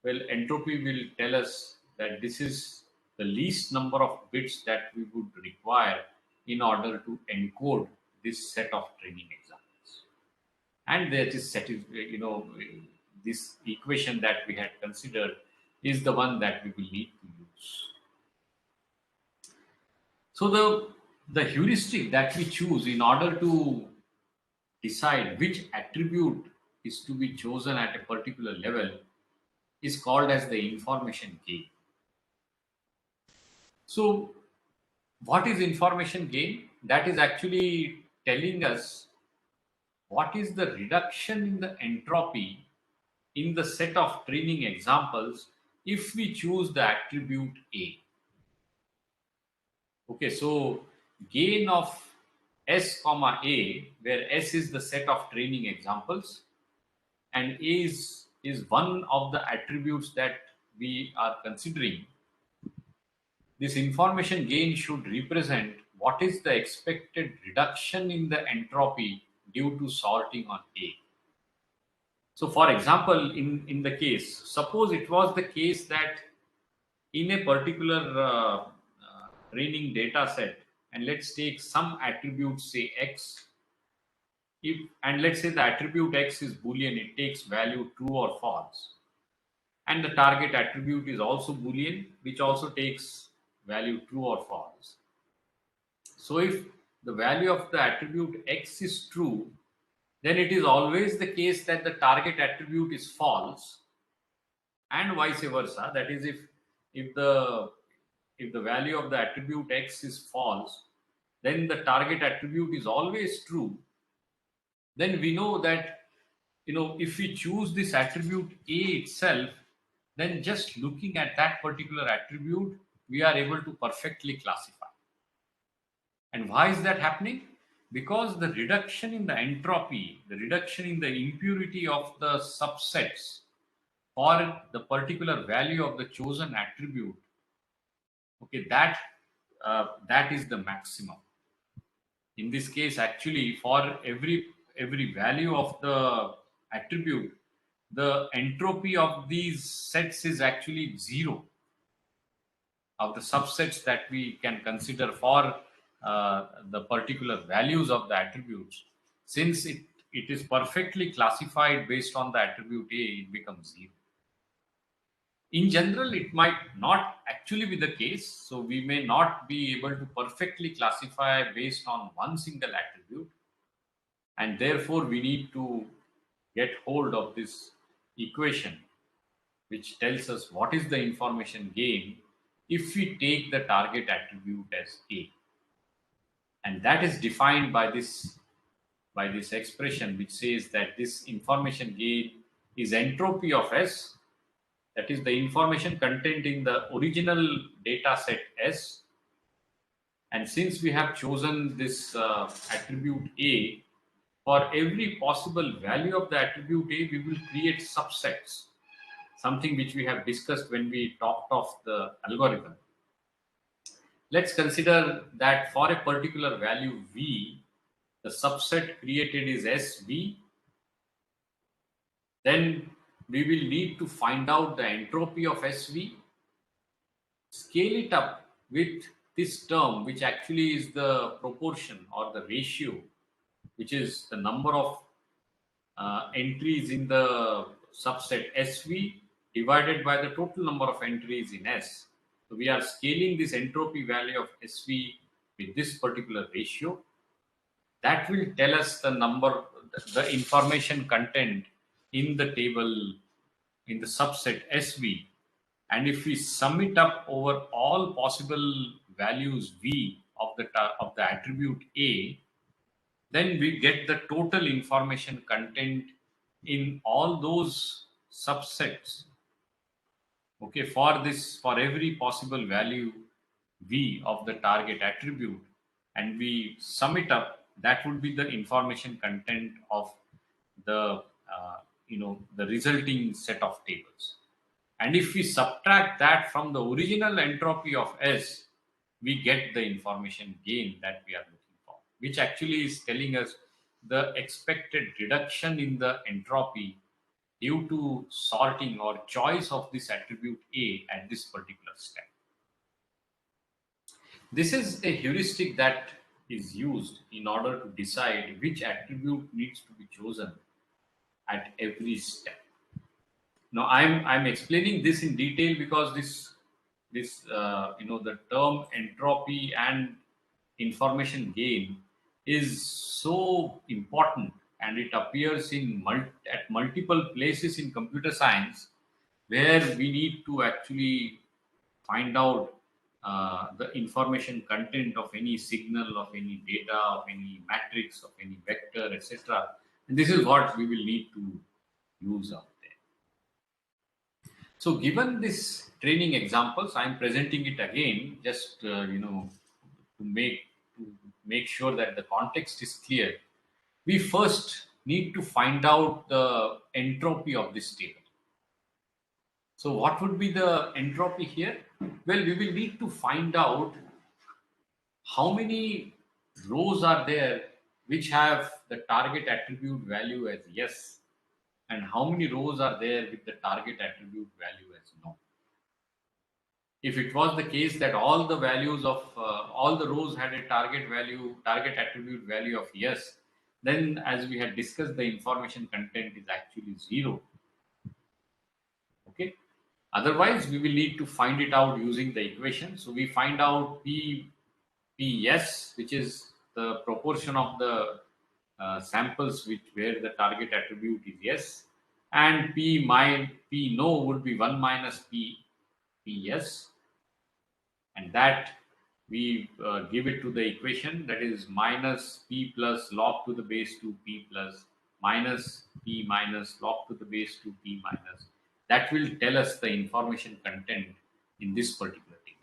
well, entropy will tell us that this is the least number of bits that we would require in order to encode this set of training examples. And that is this equation that we had considered is the one that we will need to use. So the heuristic that we choose in order to decide which attribute is to be chosen at a particular level is called as the information gain. So what is information gain? That is actually telling us what is the reduction in the entropy in the set of training examples if we choose the attribute A. Okay, so gain of S comma A, where S is the set of training examples and A is one of the attributes that we are considering. This information gain should represent what is the expected reduction in the entropy due to sorting on A. So for example, in the case, suppose it was the case that in a particular training data set, and let's take some attribute, say X, and let's say the attribute X is Boolean, it takes value true or false. And the target attribute is also Boolean, which also takes value true or false. So if the value of the attribute X is true, then it is always the case that the target attribute is false, and vice versa. That is, if the value of the attribute X is false, then the target attribute is always true. Then we know that if we choose this attribute A itself, then just looking at that particular attribute, we are able to perfectly classify. And why is that happening? Because the reduction in the entropy, the reduction in the impurity of the subsets for the particular value of the chosen attribute, okay, that is the maximum. In this case, actually, for every value of the attribute, the entropy of these sets is actually 0 of the subsets that we can consider for the particular values of the attributes. Since it is perfectly classified based on the attribute A, it becomes 0. In general, it might not actually be the case. So we may not be able to perfectly classify based on one single attribute. And therefore, we need to get hold of this equation, which tells us what is the information gain if we take the target attribute as A. And that is defined by this expression, which says that this information gain is entropy of S, that is the information contained in the original data set S. And since we have chosen this attribute A, for every possible value of the attribute A, we will create subsets, something which we have discussed when we talked of the algorithm. Let's consider that for a particular value V, the subset created is SV, Then we will need to find out the entropy of SV, scale it up with this term, which actually is the proportion or the ratio, which is the number of entries in the subset SV divided by the total number of entries in S. So we are scaling this entropy value of SV with this particular ratio. That will tell us the number, the information content in the table in the subset SV. And if we sum it up over all possible values V of the attribute A, then we get the total information content in all those subsets. Okay, for every possible value V of the target attribute, and we sum it up, that would be the information content of the the resulting set of tables. And if we subtract that from the original entropy of S, we get the information gain that we are looking for, which actually is telling us the expected reduction in the entropy due to sorting or choice of this attribute A at this particular step. This is a heuristic that is used in order to decide which attribute needs to be chosen at every step. Now, I'm explaining this in detail because this the term entropy and information gain is so important, and it appears in at multiple places in computer science where we need to actually find out the information content of any signal, of any data, of any matrix, of any vector, etc. And this is what we will need to use out there. So given this training examples, I'm presenting it again just to make sure that the context is clear. We first need to find out the entropy of this table. So what would be the entropy here? Well, we will need to find out how many rows are there which have the target attribute value as yes, and how many rows are there with the target attribute value as no. If it was the case that all the values of all the rows had a target attribute value of yes, then as we had discussed, the information content is actually 0. Okay. Otherwise, we will need to find it out using the equation. So we find out P yes, which is the proportion of the samples where the target attribute is yes, and P no would be 1 minus P yes, and that we give it to the equation, that is minus P plus log to the base 2 P plus minus P minus log to the base 2 P minus. That will tell us the information content in this particular table.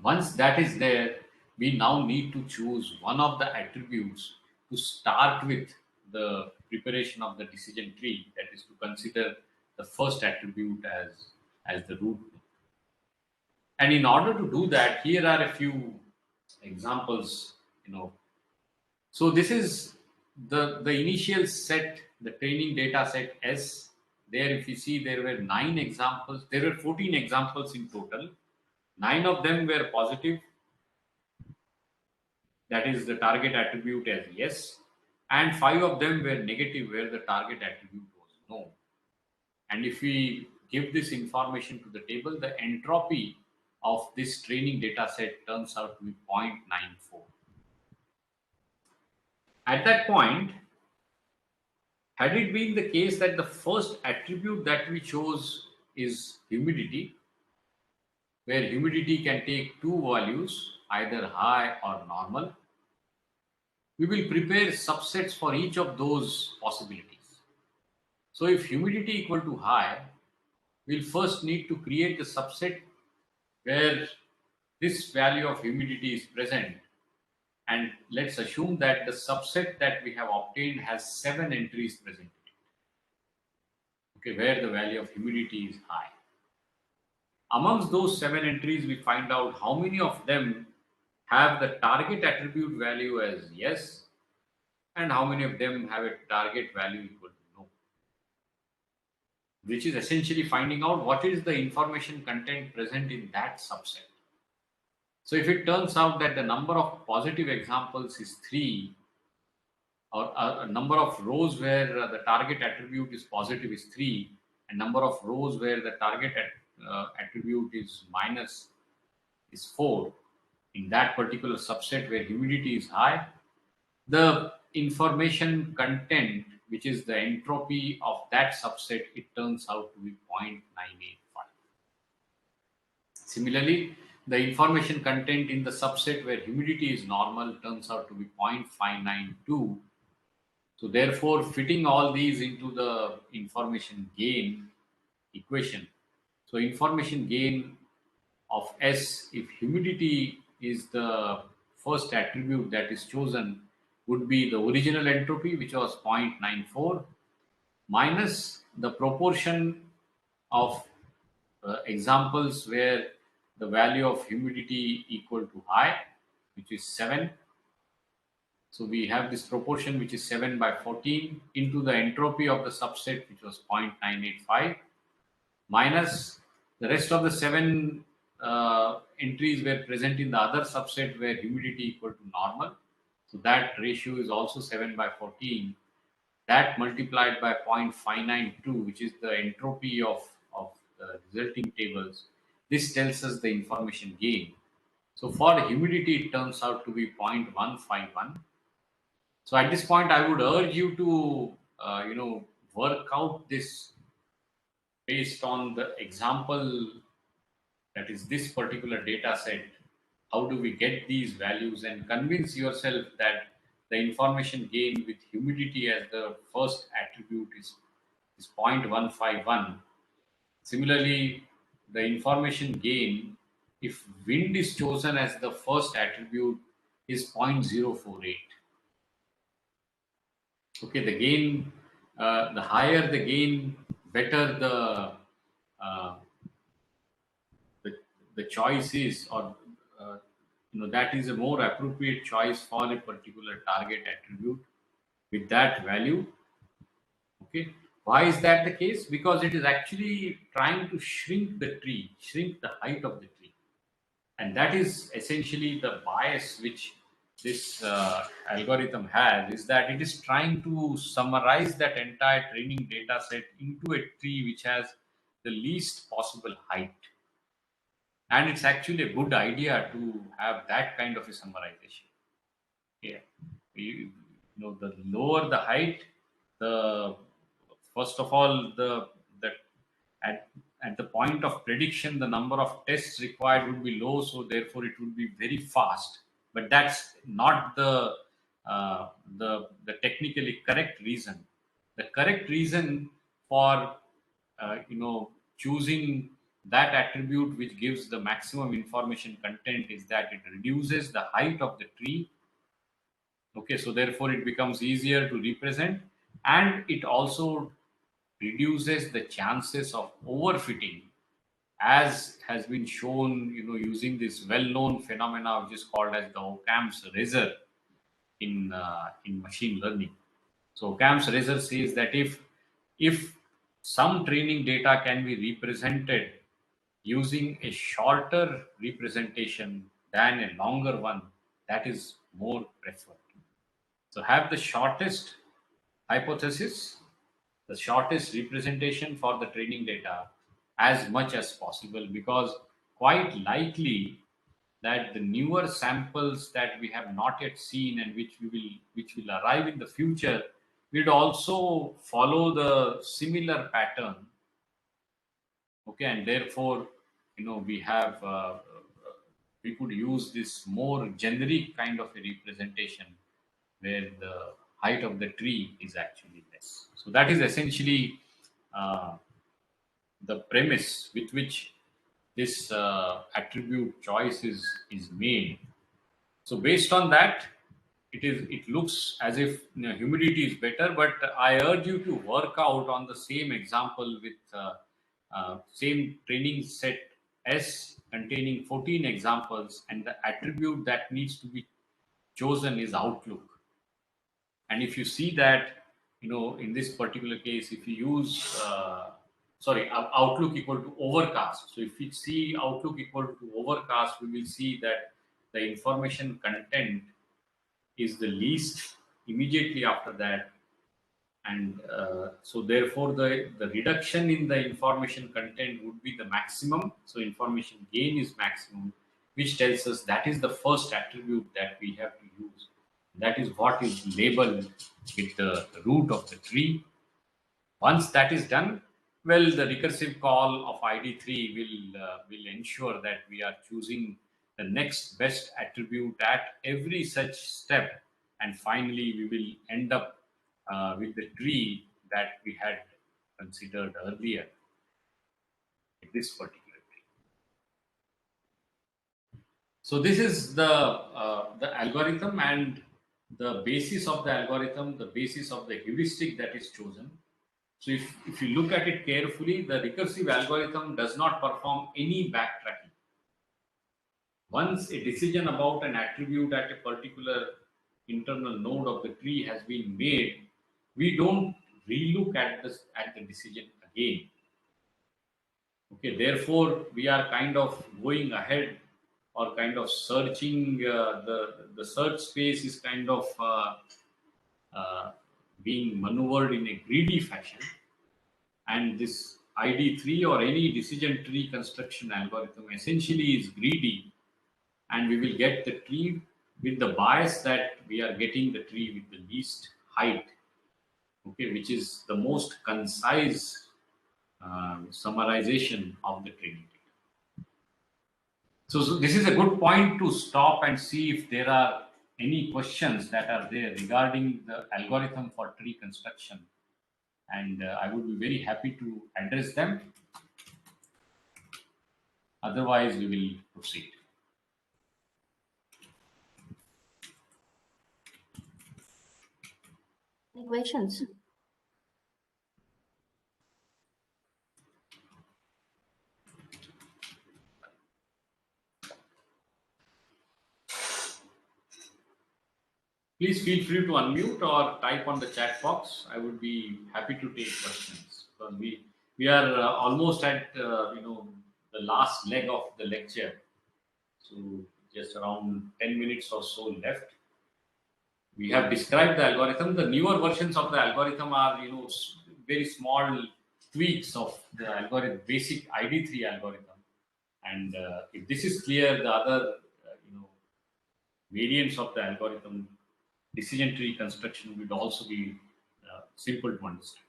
Once that is there, we now need to choose one of the attributes to start with the preparation of the decision tree, that is to consider the first attribute as the root. And in order to do that, here are a few examples. So this is the initial set, the training data set S. There, if you see, there were 9 examples. There were 14 examples in total. 9 of them were positive, that is the target attribute as yes, and 5 of them were negative, where the target attribute was no. And if we give this information to the table, the entropy of this training data set turns out to be 0.94. At that point, had it been the case that the first attribute that we chose is humidity, where humidity can take 2 values, either high or normal, we will prepare subsets for each of those possibilities. So if humidity equal to high, we'll first need to create the subset where this value of humidity is present. And let's assume that the subset that we have obtained has 7 entries present. Okay, where the value of humidity is high. Amongst those 7 entries, we find out how many of them have the target attribute value as yes, and how many of them have a target value equal to no. which is essentially finding out what is the information content present in that subset. So if it turns out that the number of positive examples is 3, or a number of rows where the target attribute is positive is 3, and number of rows where the target attribute is minus is 4, in that particular subset where humidity is high, the information content, which is the entropy of that subset, it turns out to be 0.985. Similarly, the information content in the subset where humidity is normal turns out to be 0.592. So therefore, fitting all these into the information gain equation. So information gain of S, if humidity is the first attribute that is chosen, would be the original entropy, which was 0.94, minus the proportion of examples where the value of humidity equal to high, which is 7. So we have this proportion, which is 7 by 14, into the entropy of the subset, which was 0.985, minus the rest of the 7 entries were present in the other subset where humidity equal to normal. So that ratio is also 7 by 14. That multiplied by 0.592, which is the entropy of the resulting tables. This tells us the information gain. So for humidity, it turns out to be 0.151. So at this point, I would urge you to, work out this based on the example, that is this particular data set. How do we get these values, and convince yourself that the information gain with humidity as the first attribute is 0.151. Similarly, the information gain, if wind is chosen as the first attribute, is 0.048. Okay, the gain, the higher the gain, better uh, the choice is, or that is a more appropriate choice for a particular target attribute with that value. Okay, why is that the case? Because it is actually trying to shrink the tree, shrink the height of the tree, and that is essentially the bias which this algorithm has, is that it is trying to summarize that entire training data set into a tree which has the least possible height. And it's actually a good idea to have that kind of a summarization. Yeah, the lower the height, the first of all, the at at the point of prediction, the number of tests required would be low, so therefore it would be very fast. But that's not the technically correct reason. The correct reason for choosing that attribute which gives the maximum information content is that it reduces the height of the tree. Okay, so therefore it becomes easier to represent, and it also reduces the chances of overfitting, as has been shown, using this well-known phenomena which is called as the Occam's razor in machine learning. So Occam's razor says that if some training data can be represented using a shorter representation than a longer one, that is more preferred. So have the shortest hypothesis, the shortest representation for the training data as much as possible, because quite likely that the newer samples that we have not yet seen and which will arrive in the future will also follow the similar pattern. Okay, and therefore we could use this more generic kind of a representation where the height of the tree is actually less. So that is essentially the premise with which this attribute choice is made. So based on that, it looks as if humidity is better, but I urge you to work out on the same example with same training set S containing 14 examples, and the attribute that needs to be chosen is outlook. And if you see that, in this particular case, if you use sorry, outlook equal to overcast. So if we see outlook equal to overcast, we will see that the information content is the least immediately after that. And so therefore the reduction in the information content would be the maximum. So information gain is maximum, which tells us that is the first attribute that we have to use. That is what is labeled with the root of the tree. Once that is done, well, the recursive call of ID3 will ensure that we are choosing the next best attribute at every such step, and finally we will end up with the tree that we had considered earlier in this particular tree. So this is the algorithm, and the basis of the algorithm, the basis of the heuristic that is chosen. So if you look at it carefully, the recursive algorithm does not perform any backtracking. Once a decision about an attribute at a particular internal node of the tree has been made, we don't relook at the decision again. Okay, therefore we are kind of going ahead or kind of searching. The search space is kind of being maneuvered in a greedy fashion. And this ID3 or any decision tree construction algorithm essentially is greedy, and we will get the tree with the bias that we are getting the tree with the least height, okay, which is the most concise summarization of the training data. So this is a good point to stop and see if there are any questions that are there regarding the algorithm for tree construction, and I would be very happy to address them. Otherwise, we will proceed. Any questions? Please feel free to unmute or type on the chat box. I would be happy to take questions, because we are almost at the last leg of the lecture. So just around 10 minutes or so left. We have described the algorithm. The newer versions of the algorithm are very small tweaks of the algorithm, basic ID3 algorithm. And if this is clear, the other variants of the algorithm, decision tree construction, would also be simple to understand.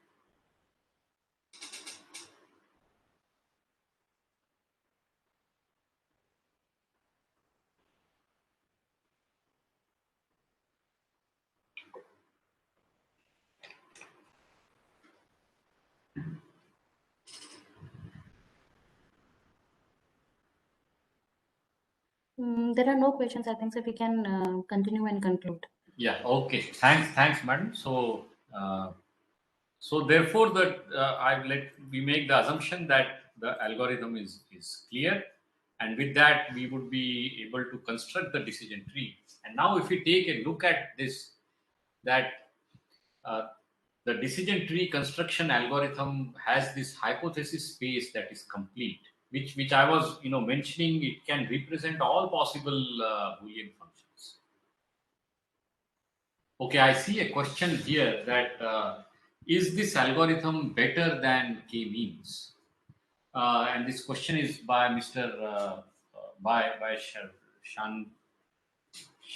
There are no questions, I think, so we can continue and conclude. Yeah. Okay. Thanks, madam. So, therefore, we make the assumption that the algorithm is clear, and with that, we would be able to construct the decision tree. And now, if we take a look at this, that the decision tree construction algorithm has this hypothesis space that is complete, which I was mentioning. It can represent all possible Boolean functions. Okay, I see a question here that is this algorithm better than k-means? And this question is by Mr. By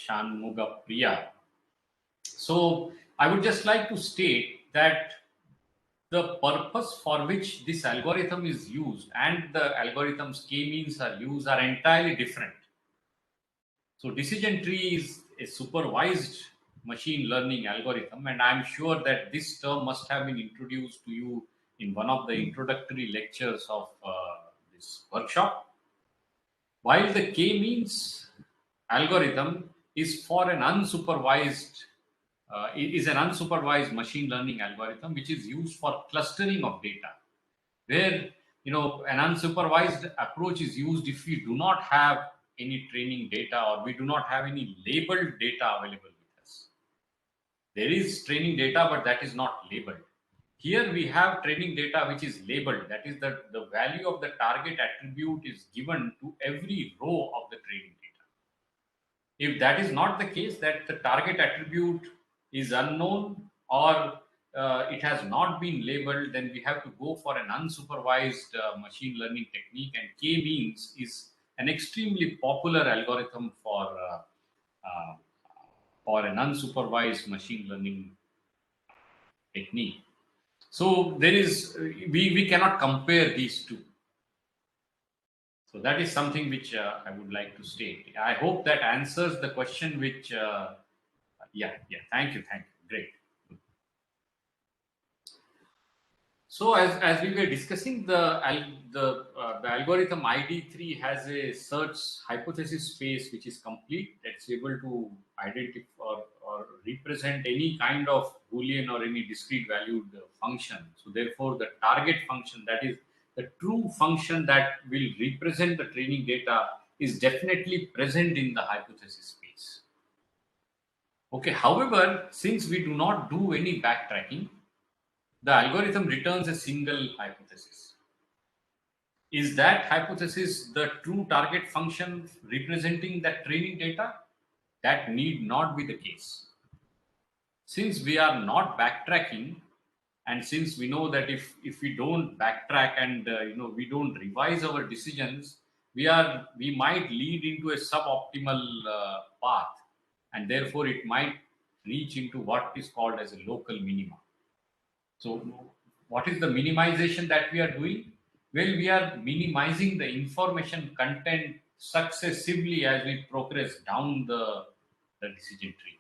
Shanmugapriya. So I would just like to state that the purpose for which this algorithm is used and the algorithm's k-means are used are entirely different. So decision tree is a supervised machine learning algorithm, and I'm sure that this term must have been introduced to you in one of the introductory lectures of this workshop. While the k-means algorithm is for an unsupervised machine learning algorithm, which is used for clustering of data, where an unsupervised approach is used if we do not have any training data or we do not have any labeled data available with us. There is training data, but that is not labeled. Here we have training data which is labeled. That is the value of the target attribute is given to every row of the training data. If that is not the case, that the target attribute is unknown or it has not been labeled, then we have to go for an unsupervised machine learning technique. And K-means is an extremely popular algorithm uh, for an unsupervised machine learning technique. So there is we cannot compare these two. So that is something which I would like to state. I hope that answers the question. Which yeah. Thank you. Great. So as we were discussing, the algorithm ID3 has a search hypothesis space which is complete. That's able to identify or represent any kind of Boolean or any discrete valued function. So therefore, the target function, that is the true function that will represent the training data, is definitely present in the hypothesis space. Okay. However, since we do not do any backtracking, the algorithm returns a single hypothesis. Is that hypothesis the true target function representing that training data? That need not be the case. Since we are not backtracking, and since we know that if we don't backtrack and we don't revise our decisions, we might lead into a suboptimal path, and therefore it might reach into what is called as a local minima. So, what is the minimization that we are doing? Well, we are minimizing the information content successively as we progress down the decision tree.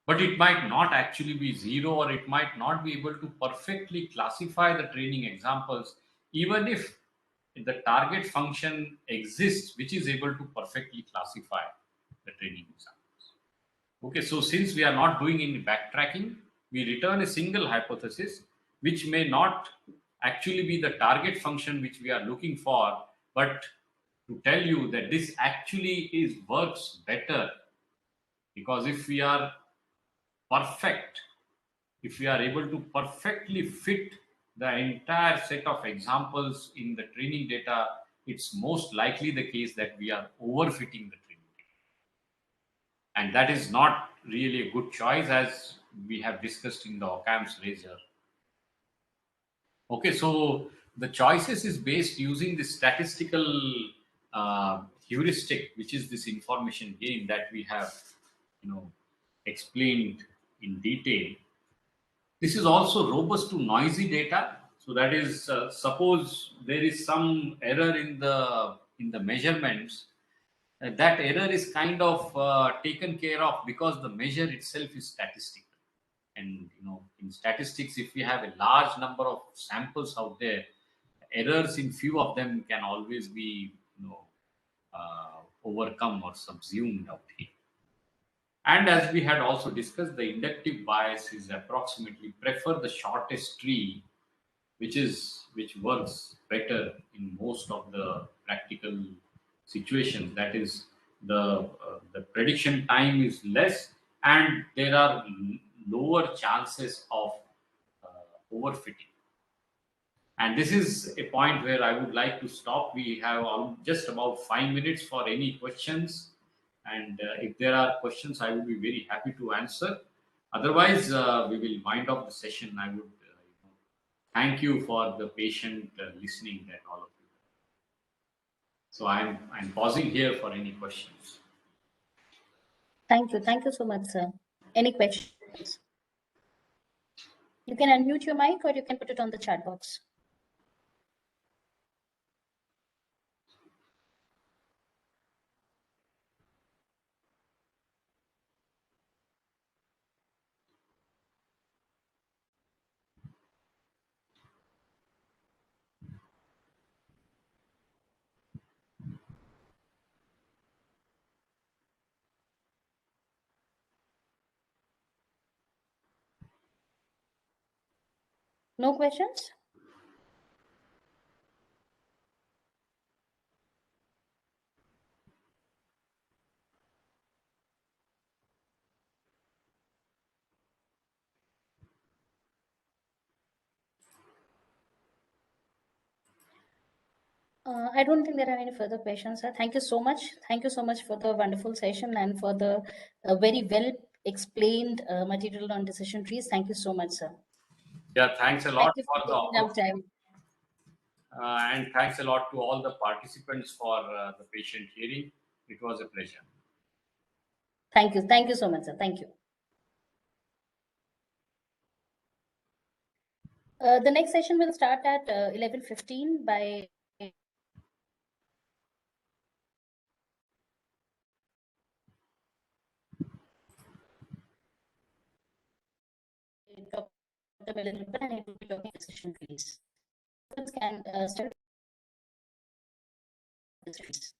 But it might not actually be zero, or it might not be able to perfectly classify the training examples, even if the target function exists, which is able to perfectly classify the training examples. Okay, so since we are not doing any backtracking, we return a single hypothesis, which may not actually be the target function which we are looking for, but to tell you that this actually works better, because if we are perfect, if we are able to perfectly fit the entire set of examples in the training data, it's most likely the case that we are overfitting the training data. And that is not really a good choice, as we have discussed in the Occam's razor. Okay, so the choices is based using the statistical heuristic, which is this information game that we have, explained in detail. This is also robust to noisy data. So that is, suppose there is some error in the measurements, that error is kind of taken care of because the measure itself is statistical. And in statistics, if we have a large number of samples out there, errors in few of them can always be overcome or subsumed out here. And as we had also discussed, the inductive bias is approximately prefer the shortest tree, which works better in most of the practical situations. That is, the prediction time is less, and there are lower chances of overfitting. And this is a point where I would like to stop. We have just about 5 minutes for any questions. And if there are questions, I would be very happy to answer. Otherwise, we will wind up the session. I would thank you for the patient listening that all of you. So I'm pausing here for any questions. Thank you so much, sir. Any questions? You can unmute your mic, or you can put it on the chat box. No questions? I don't think there are any further questions, sir. Thank you so much. Thank you so much for the wonderful session and for the very well explained material on decision trees. Thank you so much, sir. Yeah, thanks a Thank lot you for for the taking up opportunity. time. And thanks a lot to all the participants for the patient hearing. It was a pleasure. Thank you. Thank you so much, sir. Thank you. The next session will start at 11:15 by Dr. Milind and it will be talking decision trees. Students can start decision trees.